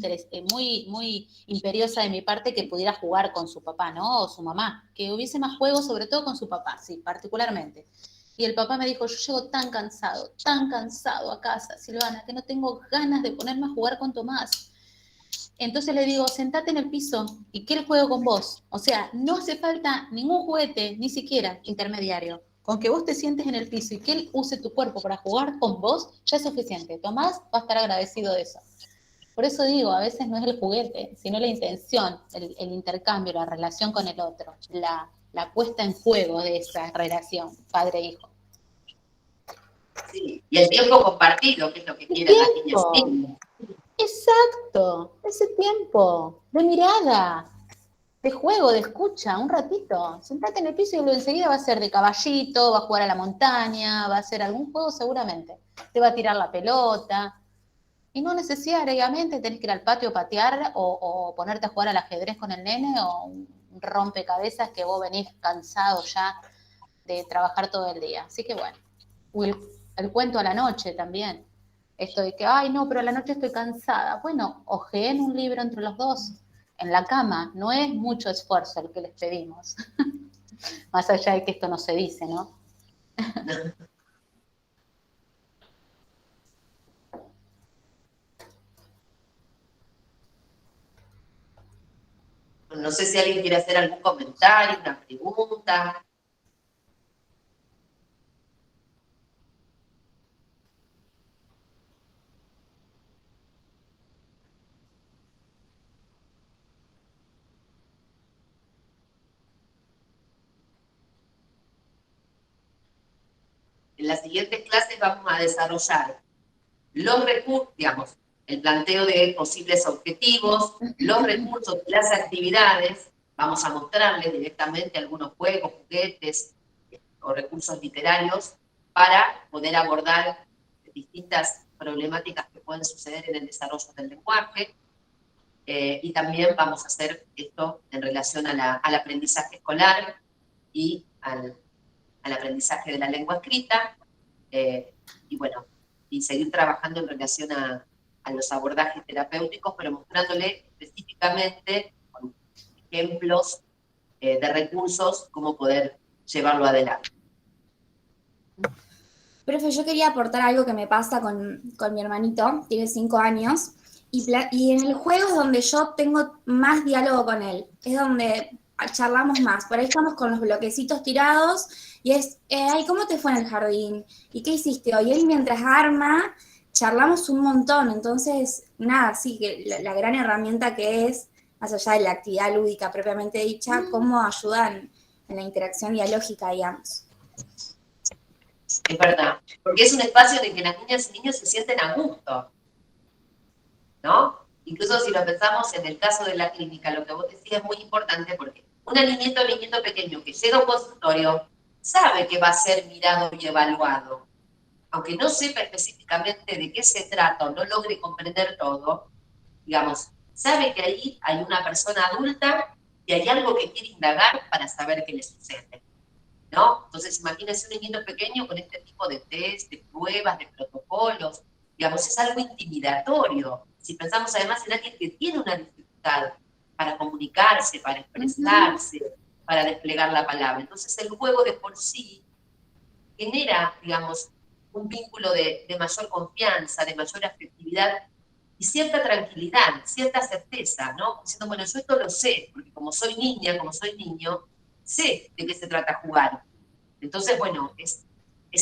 imperiosa de mi parte que pudiera jugar con su papá, ¿no? O su mamá, que hubiese más juegos, sobre todo con su papá, sí, particularmente. Y el papá me dijo, yo llego tan cansado a casa, Silvana, que no tengo ganas de ponerme a jugar con Tomás. Entonces le digo, sentate en el piso y que él juegue con vos. O sea, no hace falta ningún juguete, ni siquiera intermediario. Con que vos te sientes en el piso y que él use tu cuerpo para jugar con vos, ya es suficiente. Tomás va a estar agradecido de eso. Por eso digo, a veces no es el juguete, sino la intención, el intercambio, la relación con el otro, la puesta en juego de esa relación padre-hijo. Sí, y el tiempo compartido, que es lo que El quieren las niñas y tiempo, niños. exacto, ese tiempo de mirada, de juego, de escucha, un ratito. Sentate en el piso y lo enseguida va a ser de caballito, va a jugar a la montaña, va a hacer algún juego seguramente. Te va a tirar la pelota. Y no necesariamente tenés que ir al patio a patear o ponerte a jugar al ajedrez con el nene o un rompecabezas que vos venís cansado ya de trabajar todo el día. Así que bueno, o el cuento a la noche también. Esto de que, ay, no, pero a la noche estoy cansada. Bueno, ojeen un libro entre los dos, en la cama. No es mucho esfuerzo el que les pedimos. Más allá de que esto no se dice, ¿no? No sé si alguien quiere hacer algún comentario, una pregunta. En las siguientes clases vamos a desarrollar los recursos, digamos, el planteo de posibles objetivos, los recursos, las actividades. Vamos a mostrarles directamente algunos juegos, juguetes o recursos literarios para poder abordar distintas problemáticas que pueden suceder en el desarrollo del lenguaje. Y también vamos a hacer esto en relación al aprendizaje escolar y al aprendizaje de la lengua escrita, y bueno, y seguir trabajando en relación a los abordajes terapéuticos, pero mostrándole específicamente con ejemplos de recursos cómo poder llevarlo adelante. Profe, yo quería aportar algo que me pasa con mi hermanito, tiene 5 años, y en el juego es donde yo tengo más diálogo con él, es donde charlamos más. Por ahí estamos con los bloquecitos tirados y es, ay, ¿cómo te fue en el jardín? ¿Y qué hiciste hoy? Y él mientras arma, charlamos un montón. Entonces, nada, sí, que la gran herramienta que es, más allá de la actividad lúdica propiamente dicha, cómo ayudan en la interacción dialógica, digamos. Es verdad, porque es un espacio en el que las niñas y niños se sienten a gusto, ¿no? Incluso si lo pensamos en el caso de la clínica, lo que vos decís es muy importante porque una niñita o niñito pequeño que llega a un consultorio sabe que va a ser mirado y evaluado. Aunque no sepa específicamente de qué se trata o no logre comprender todo, digamos, sabe que ahí hay una persona adulta y hay algo que quiere indagar para saber qué le sucede, ¿no? Entonces, imagínense un niño pequeño con este tipo de test, de pruebas, de protocolos, digamos, es algo intimidatorio. Si pensamos además en alguien que tiene una dificultad para comunicarse, para expresarse, para desplegar la palabra. Entonces, el juego de por sí genera, digamos, un vínculo de mayor confianza, de mayor afectividad y cierta tranquilidad, cierta certeza, ¿no? Diciendo, bueno, yo esto lo sé, porque como soy niña, como soy niño, sé de qué se trata jugar. Entonces, bueno, es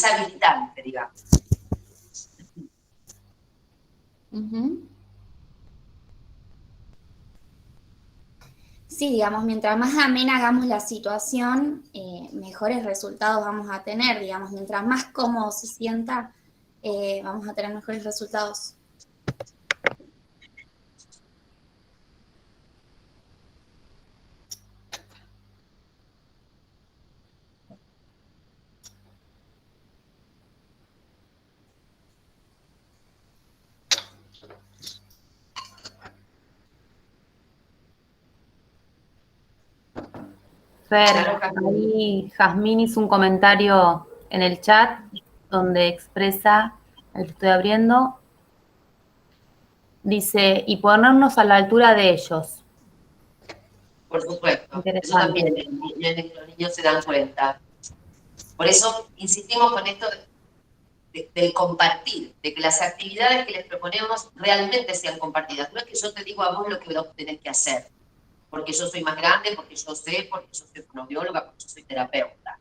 habilitante, digamos. Sí, digamos, mientras más amena hagamos la situación, mejores resultados vamos a tener, digamos, mientras más cómodo se sienta, vamos a tener mejores resultados. Fer, ahí Jazmín hizo un comentario en el chat donde expresa, el que estoy abriendo, dice, y ponernos a la altura de ellos. Por supuesto, eso también los niños se dan cuenta. Por eso insistimos con esto del compartir, de que las actividades que les proponemos realmente sean compartidas. No es que yo te digo a vos lo que vos tenés que hacer, porque yo soy más grande, porque yo sé, porque yo soy fonoaudióloga, porque yo soy terapeuta.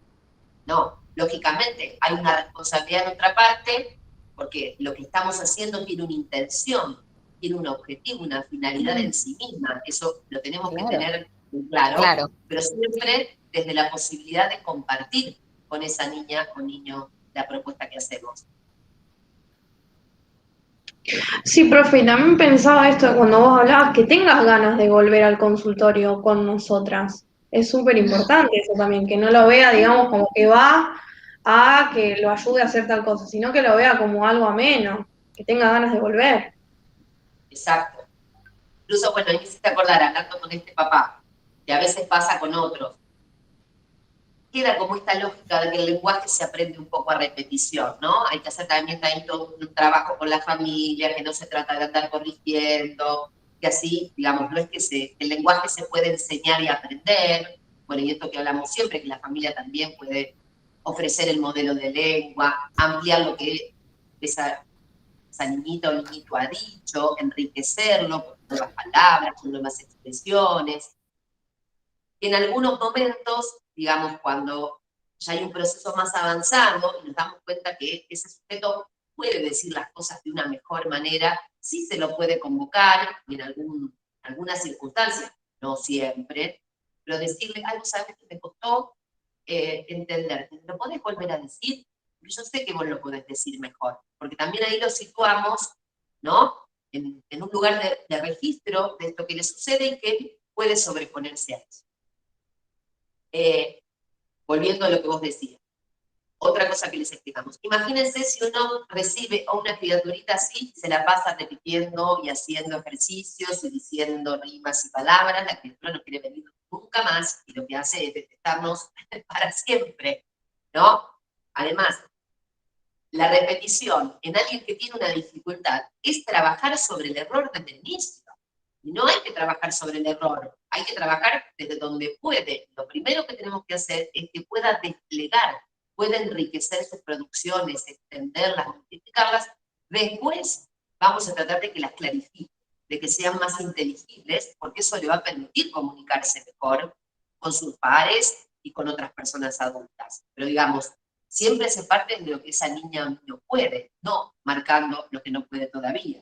No, lógicamente hay una responsabilidad de nuestra parte, porque lo que estamos haciendo tiene una intención, tiene un objetivo, una finalidad en sí misma. Eso lo tenemos que tener muy claro, pero siempre desde la posibilidad de compartir con esa niña o niño la propuesta que hacemos. Sí, profe, y también pensaba esto de cuando vos hablabas, que tengas ganas de volver al consultorio con nosotras. Es súper importante eso también, que no lo vea, digamos, como que va a que lo ayude a hacer tal cosa, sino que lo vea como algo ameno, que tenga ganas de volver. Exacto. Incluso, bueno, me hiciste acordar, hablando con este papá, que a veces pasa con otros, queda como esta lógica de que el lenguaje se aprende un poco a repetición, ¿no? Hay que hacer también ahí todo un trabajo con la familia, que no se trata de andar corrigiendo, que así, digamos, no es que el lenguaje se puede enseñar y aprender, bueno, y esto que hablamos siempre, que la familia también puede ofrecer el modelo de lengua, ampliar lo que esa niñita o niñito ha dicho, enriquecerlo con nuevas palabras, con nuevas expresiones. En algunos momentos, digamos, cuando ya hay un proceso más avanzado y nos damos cuenta que ese sujeto puede decir las cosas de una mejor manera, sí se lo puede convocar y en algunas circunstancias, no siempre, pero decirle, algo sabes que me costó entender, ¿lo podés volver a decir? Porque yo sé que vos lo podés decir mejor, porque también ahí lo situamos, ¿no? En un lugar de registro de esto que le sucede y que puede sobreponerse a eso. Volviendo a lo que vos decías. Otra cosa que les explicamos. Imagínense si uno recibe a una criaturita así, se la pasa repitiendo y haciendo ejercicios y diciendo rimas y palabras, la criatura no quiere venir nunca más y lo que hace es detestarnos para siempre, ¿no? Además, la repetición en alguien que tiene una dificultad es trabajar sobre el error desde el inicio. Y no hay que trabajar sobre el error, hay que trabajar desde donde puede. Lo primero que tenemos que hacer es que pueda desplegar, pueda enriquecer sus producciones, extenderlas, multiplicarlas. Después vamos a tratar de que las clarifique, de que sean más inteligibles, porque eso le va a permitir comunicarse mejor con sus pares y con otras personas adultas. Pero digamos, siempre se parte de lo que esa niña o niño puede, no marcando lo que no puede todavía.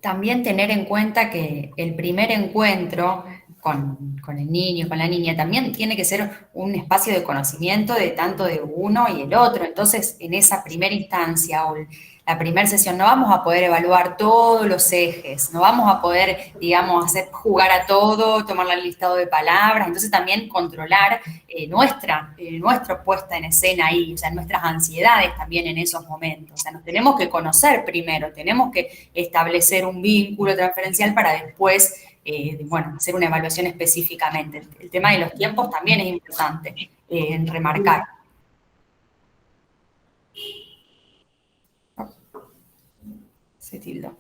También tener en cuenta que el primer encuentro con el niño, con la niña, también tiene que ser un espacio de conocimiento de tanto de uno y el otro. Entonces, en esa primera instancia o la primera sesión no vamos a poder evaluar todos los ejes, no vamos a poder, digamos, hacer jugar a todo, tomar el listado de palabras. Entonces, también controlar nuestra puesta en escena ahí, o sea, nuestras ansiedades también en esos momentos. O sea, nos tenemos que conocer primero, tenemos que establecer un vínculo transferencial para después, hacer una evaluación específicamente. El tema de los tiempos también es importante en remarcar. Se tildó.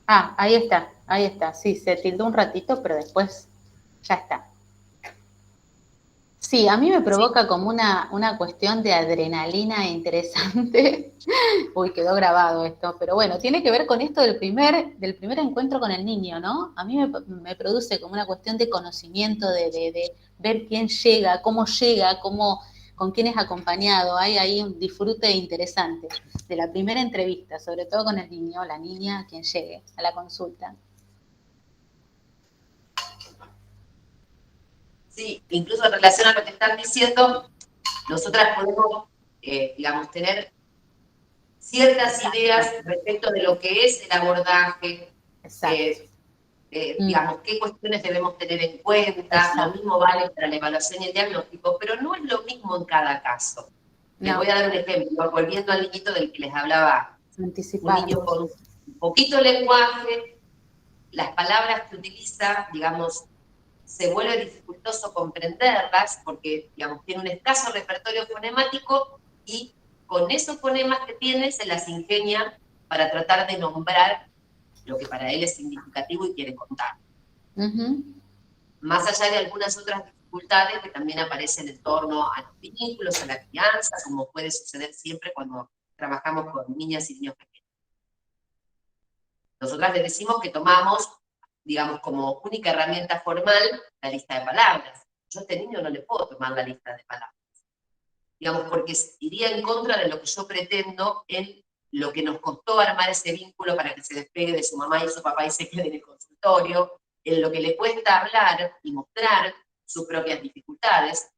Ah, ahí está. Sí, se tildó un ratito, pero después ya está. Sí, a mí me provoca como una cuestión de adrenalina interesante. Uy, quedó grabado esto, pero bueno, tiene que ver con esto del primer encuentro con el niño, ¿no? A mí me produce como una cuestión de conocimiento, de ver quién llega, con quién es acompañado. Hay ahí un disfrute interesante de la primera entrevista, sobre todo con el niño o la niña, quien llegue a la consulta. Sí, incluso en relación a lo que están diciendo, nosotras podemos, digamos, tener ciertas ideas respecto de lo que es el abordaje, digamos, qué cuestiones debemos tener en cuenta. Exacto. Lo mismo vale para la evaluación y el diagnóstico, pero no es lo mismo en cada caso. Les voy a dar un ejemplo, volviendo al niñito del que les hablaba. Un niño con un poquito lenguaje, las palabras que utiliza, digamos, se vuelve dificultoso comprenderlas porque, digamos, tiene un escaso repertorio fonemático y con esos fonemas que tiene se las ingenia para tratar de nombrar lo que para él es significativo y quiere contar. Más allá de algunas otras dificultades que también aparecen en torno a los vínculos, a la crianza, como puede suceder siempre cuando trabajamos con niñas y niños pequeños. Nosotras les decimos que tomamos, digamos, como única herramienta formal, la lista de palabras. Yo a este niño no le puedo tomar la lista de palabras. Digamos, porque iría en contra de lo que yo pretendo en lo que nos costó armar ese vínculo para que se despegue de su mamá y su papá y se quede en el consultorio, en lo que le cuesta hablar y mostrar sus propias dificultades.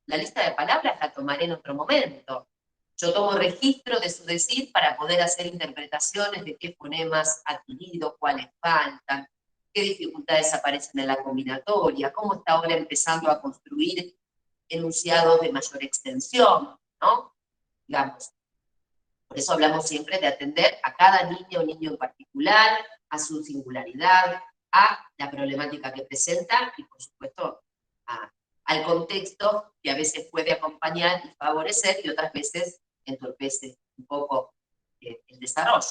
La lista de palabras la tomaré en otro momento. Yo tomo registro de su decir para poder hacer interpretaciones de qué fonemas ha adquirido, cuáles faltan, qué dificultades aparecen en la combinatoria, cómo está ahora empezando a construir enunciados de mayor extensión, ¿no? Digamos, por eso hablamos siempre de atender a cada niño o niño en particular, a su singularidad, a la problemática que presenta y, por supuesto, al contexto que a veces puede acompañar y favorecer y otras veces entorpece un poco el desarrollo.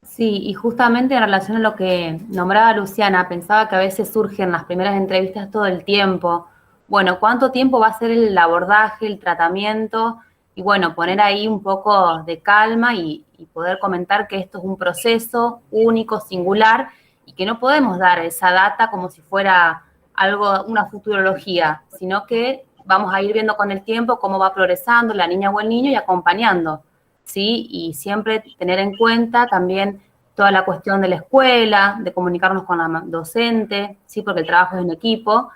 Sí, y justamente en relación a lo que nombraba Luciana, pensaba que a veces surgen las primeras entrevistas todo el tiempo. Bueno, ¿cuánto tiempo va a ser el abordaje, el tratamiento? Y bueno, poner ahí un poco de calma y poder comentar que esto es un proceso único, singular, y que no podemos dar esa data como si fuera algo, una futurología, sino que vamos a ir viendo con el tiempo cómo va progresando la niña o el niño y acompañando. ¿Sí? Y siempre tener en cuenta también toda la cuestión de la escuela, de comunicarnos con la docente, ¿sí? Porque el trabajo es en equipo.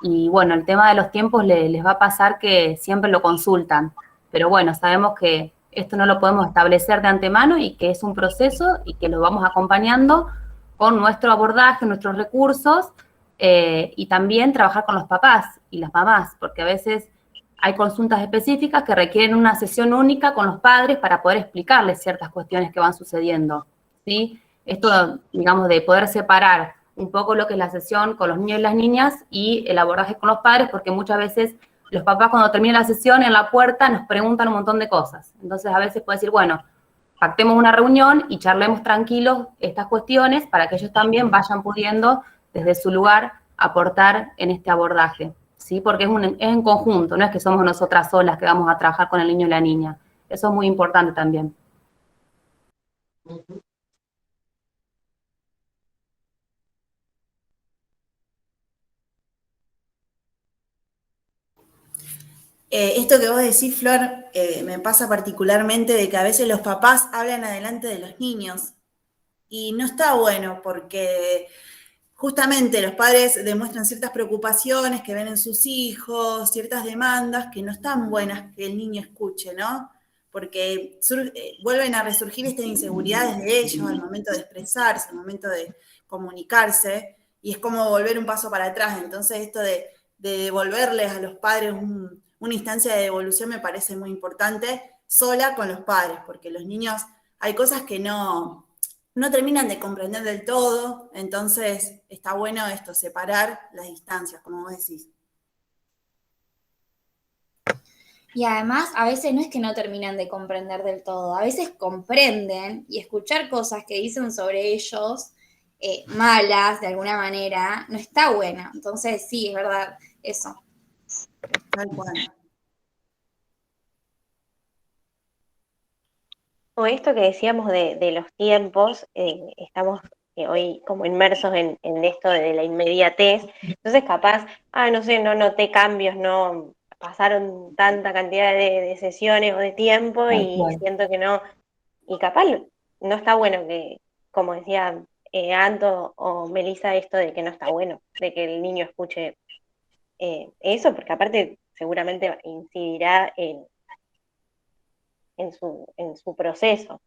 Y bueno, el tema de los tiempos les va a pasar que siempre lo consultan. Pero bueno, sabemos que esto no lo podemos establecer de antemano y que es un proceso y que lo vamos acompañando con nuestro abordaje, nuestros recursos y también trabajar con los papás y las mamás, porque a veces hay consultas específicas que requieren una sesión única con los padres para poder explicarles ciertas cuestiones que van sucediendo, ¿sí? Esto, digamos, de poder separar un poco lo que es la sesión con los niños y las niñas y el abordaje con los padres, porque muchas veces los papás cuando termina la sesión en la puerta nos preguntan un montón de cosas. Entonces a veces puede decir, bueno, pactemos una reunión y charlemos tranquilos estas cuestiones para que ellos también vayan pudiendo desde su lugar aportar en este abordaje. ¿Sí? Porque es en conjunto, no es que somos nosotras solas que vamos a trabajar con el niño y la niña. Eso es muy importante también. Esto que vos decís, Flor, me pasa particularmente de que a veces los papás hablan adelante de los niños y no está bueno porque justamente los padres demuestran ciertas preocupaciones que ven en sus hijos, ciertas demandas que no están buenas que el niño escuche, ¿no? Porque vuelven a resurgir estas inseguridades de ellos al momento de expresarse, al momento de comunicarse, y es como volver un paso para atrás. Entonces esto de devolverles a los padres una instancia de devolución me parece muy importante, sola con los padres, porque los niños hay cosas que no terminan de comprender del todo, entonces está bueno esto, separar las distancias, como vos decís. Y además, a veces no es que no terminan de comprender del todo, a veces comprenden y escuchar cosas que dicen sobre ellos, malas de alguna manera, no está bueno. Entonces, sí, es verdad, eso. Tal cual. O esto que decíamos de los tiempos, estamos hoy como inmersos en esto de la inmediatez, entonces capaz, no sé, no noté cambios, no pasaron tanta cantidad de sesiones o de tiempo y siento que no, y capaz no está bueno que, como decía Anto o Melissa, esto de que no está bueno, de que el niño escuche eso, porque aparte seguramente incidirá en su proceso.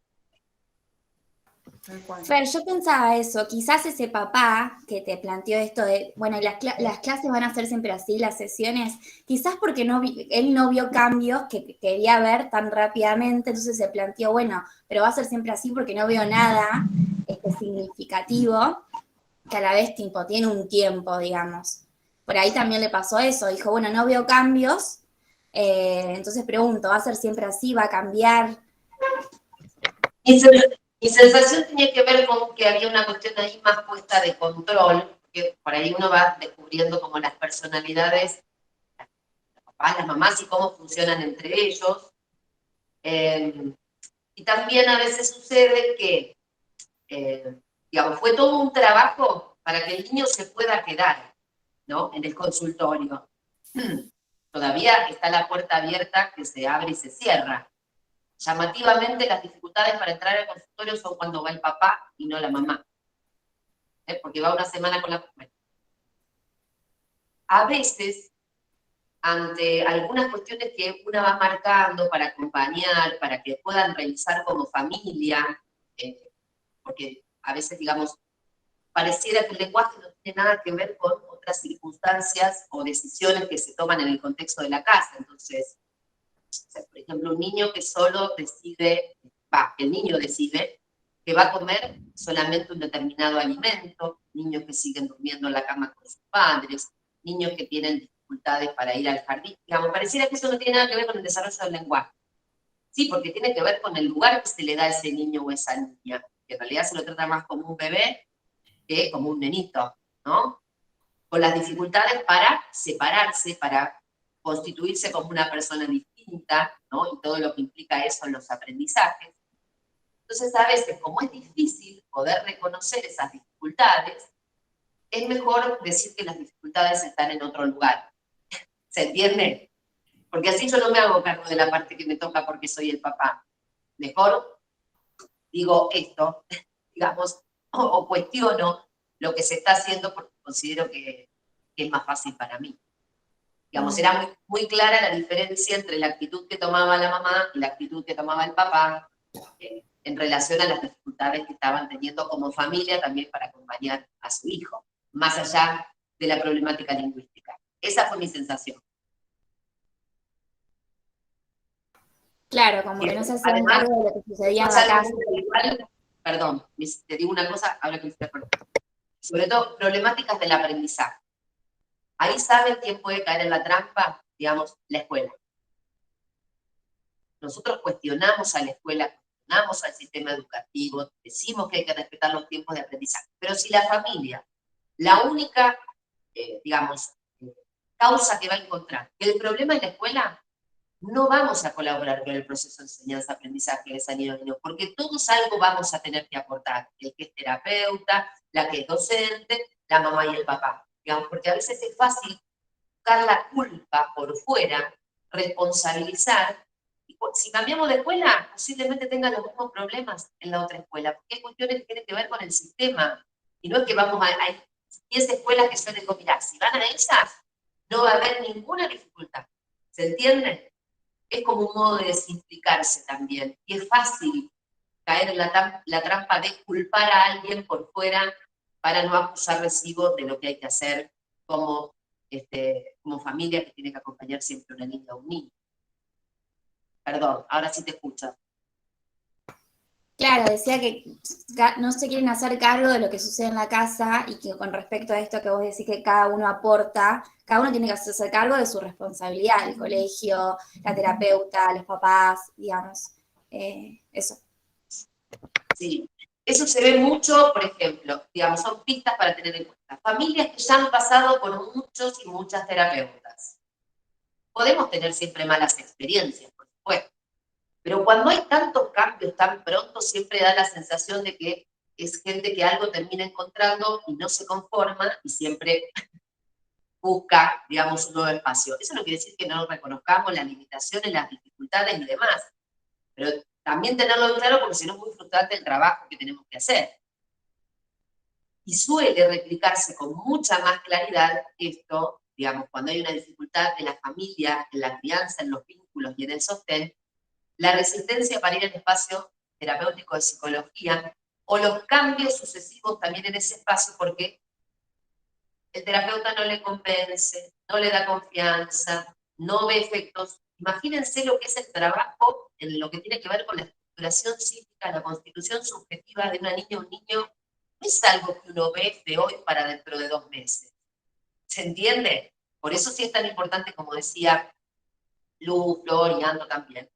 Fer, yo pensaba eso, quizás ese papá que te planteó esto de, bueno, las clases van a ser siempre así, las sesiones, quizás porque él no vio cambios que quería ver tan rápidamente, entonces se planteó, bueno, pero va a ser siempre así porque no veo nada significativo, que a la vez tiene un tiempo, digamos. Por ahí también le pasó eso, dijo, bueno, no veo cambios, entonces pregunto, ¿va a ser siempre así? ¿Va a cambiar? Mi sensación tenía que ver con que había una cuestión ahí más puesta de control, que por ahí uno va descubriendo como las personalidades, los papás, las mamás y cómo funcionan entre ellos. Y también a veces sucede que, digamos, fue todo un trabajo para que el niño se pueda quedar, ¿no? En el consultorio. Todavía está la puerta abierta que se abre y se cierra. Llamativamente las dificultades para entrar al consultorio son cuando va el papá y no la mamá, porque va una semana con la mujer. A veces, ante algunas cuestiones que una va marcando para acompañar, para que puedan revisar como familia, porque a veces, digamos, pareciera que el lenguaje no tiene nada que ver con otras circunstancias o decisiones que se toman en el contexto de la casa. Entonces, por ejemplo, un niño que solo decide, el niño decide que va a comer solamente un determinado alimento, niños que siguen durmiendo en la cama con sus padres, niños que tienen dificultades para ir al jardín. Digamos, pareciera que eso no tiene nada que ver con el desarrollo del lenguaje. Sí, porque tiene que ver con el lugar que se le da a ese niño o esa niña, que en realidad se lo trata más como un bebé que como un nenito, ¿no? Con las dificultades para separarse, para constituirse como una persona distinta, ¿no? Y todo lo que implica eso en los aprendizajes. Entonces, a veces, como es difícil poder reconocer esas dificultades, es mejor decir que las dificultades están en otro lugar. ¿Se entiende? Porque así yo no me hago cargo de la parte que me toca porque soy el papá. Mejor digo esto, digamos, o cuestiono lo que se está haciendo porque considero que es más fácil para mí. Digamos, era muy, muy clara la diferencia entre la actitud que tomaba la mamá y la actitud que tomaba el papá en relación a las dificultades que estaban teniendo como familia también para acompañar a su hijo, más allá de la problemática lingüística. Esa fue mi sensación. Claro, como que no se hacían Además, cargo de lo que sucedía en es la algo casa. muy individual. Perdón, te digo una cosa, ahora que me estoy acordando. Sobre todo, problemáticas del aprendizaje. Ahí saben quién puede caer en la trampa, digamos, la escuela. Nosotros cuestionamos a la escuela, cuestionamos al sistema educativo, decimos que hay que respetar los tiempos de aprendizaje, pero si la familia, la única, digamos, causa que va a encontrar el problema en la escuela, no vamos a colaborar con el proceso de enseñanza-aprendizaje de ese niño, porque todos algo vamos a tener que aportar, el que es terapeuta, la que es docente, la mamá y el papá, digamos, porque a veces es fácil buscar la culpa por fuera, responsabilizar, y si cambiamos de escuela, posiblemente tengan los mismos problemas en la otra escuela, porque hay cuestiones que tienen que ver con el sistema, y no es que vamos a 10 escuelas que suelen combinar, si van a esas, no va a haber ninguna dificultad, ¿se entiende? Es como un modo de desimplicarse también, y es fácil caer en la trampa de culpar a alguien por fuera para no acusar recibo de lo que hay que hacer como familia que tiene que acompañar siempre una niña o un niño. Perdón, ahora sí te escucho. Claro, decía que no se quieren hacer cargo de lo que sucede en la casa y que con respecto a esto que vos decís que cada uno aporta, cada uno tiene que hacerse cargo de su responsabilidad, el colegio, la terapeuta, los papás, digamos, eso. Sí, eso se ve mucho, por ejemplo, digamos, son pistas para tener en cuenta. Familias que ya han pasado por muchos y muchas terapeutas. Podemos tener siempre malas experiencias, por supuesto. Pero cuando hay tantos cambios tan pronto, siempre da la sensación de que es gente que algo termina encontrando y no se conforma y siempre busca, digamos, un nuevo espacio. Eso no quiere decir que no reconozcamos las limitaciones, las dificultades y demás. Pero también tenerlo claro porque si no es muy frustrante el trabajo que tenemos que hacer. Y suele replicarse con mucha más claridad esto, digamos, cuando hay una dificultad en la familia, en la crianza, en los vínculos y en el sostén, la resistencia para ir al espacio terapéutico de psicología, o los cambios sucesivos también en ese espacio, porque el terapeuta no le convence, no le da confianza, no ve efectos. Imagínense lo que es el trabajo en lo que tiene que ver con la estructuración psíquica, la constitución subjetiva de una niña o un niño, no es algo que uno ve de hoy para dentro de 2 meses. ¿Se entiende? Por eso sí es tan importante, como decía Lu, Flor y Ando también,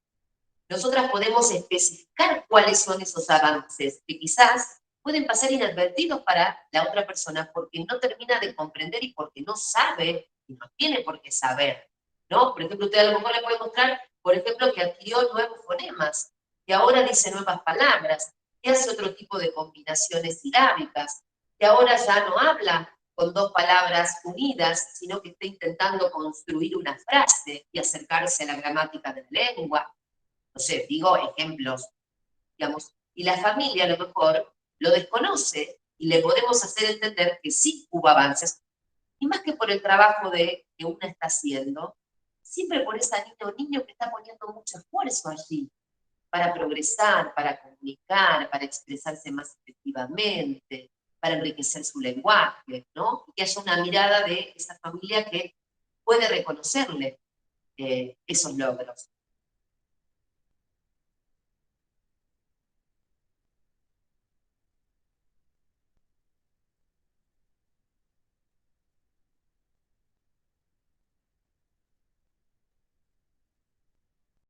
nosotras podemos especificar cuáles son esos avances que quizás pueden pasar inadvertidos para la otra persona porque no termina de comprender y porque no sabe y no tiene por qué saber, ¿no? Por ejemplo, usted a lo mejor le puede mostrar, por ejemplo, que adquirió nuevos fonemas, que ahora dice nuevas palabras, que hace otro tipo de combinaciones silábicas, que ahora ya no habla con 2 palabras unidas, sino que está intentando construir una frase y acercarse a la gramática de la lengua. No sé, digo ejemplos, digamos, y la familia a lo mejor lo desconoce y le podemos hacer entender que sí hubo avances, y más que por el trabajo que una está haciendo, siempre por esa niña o niño que está poniendo mucho esfuerzo allí para progresar, para comunicar, para expresarse más efectivamente, para enriquecer su lenguaje, ¿no? Y que haya una mirada de esa familia que puede reconocerle esos logros.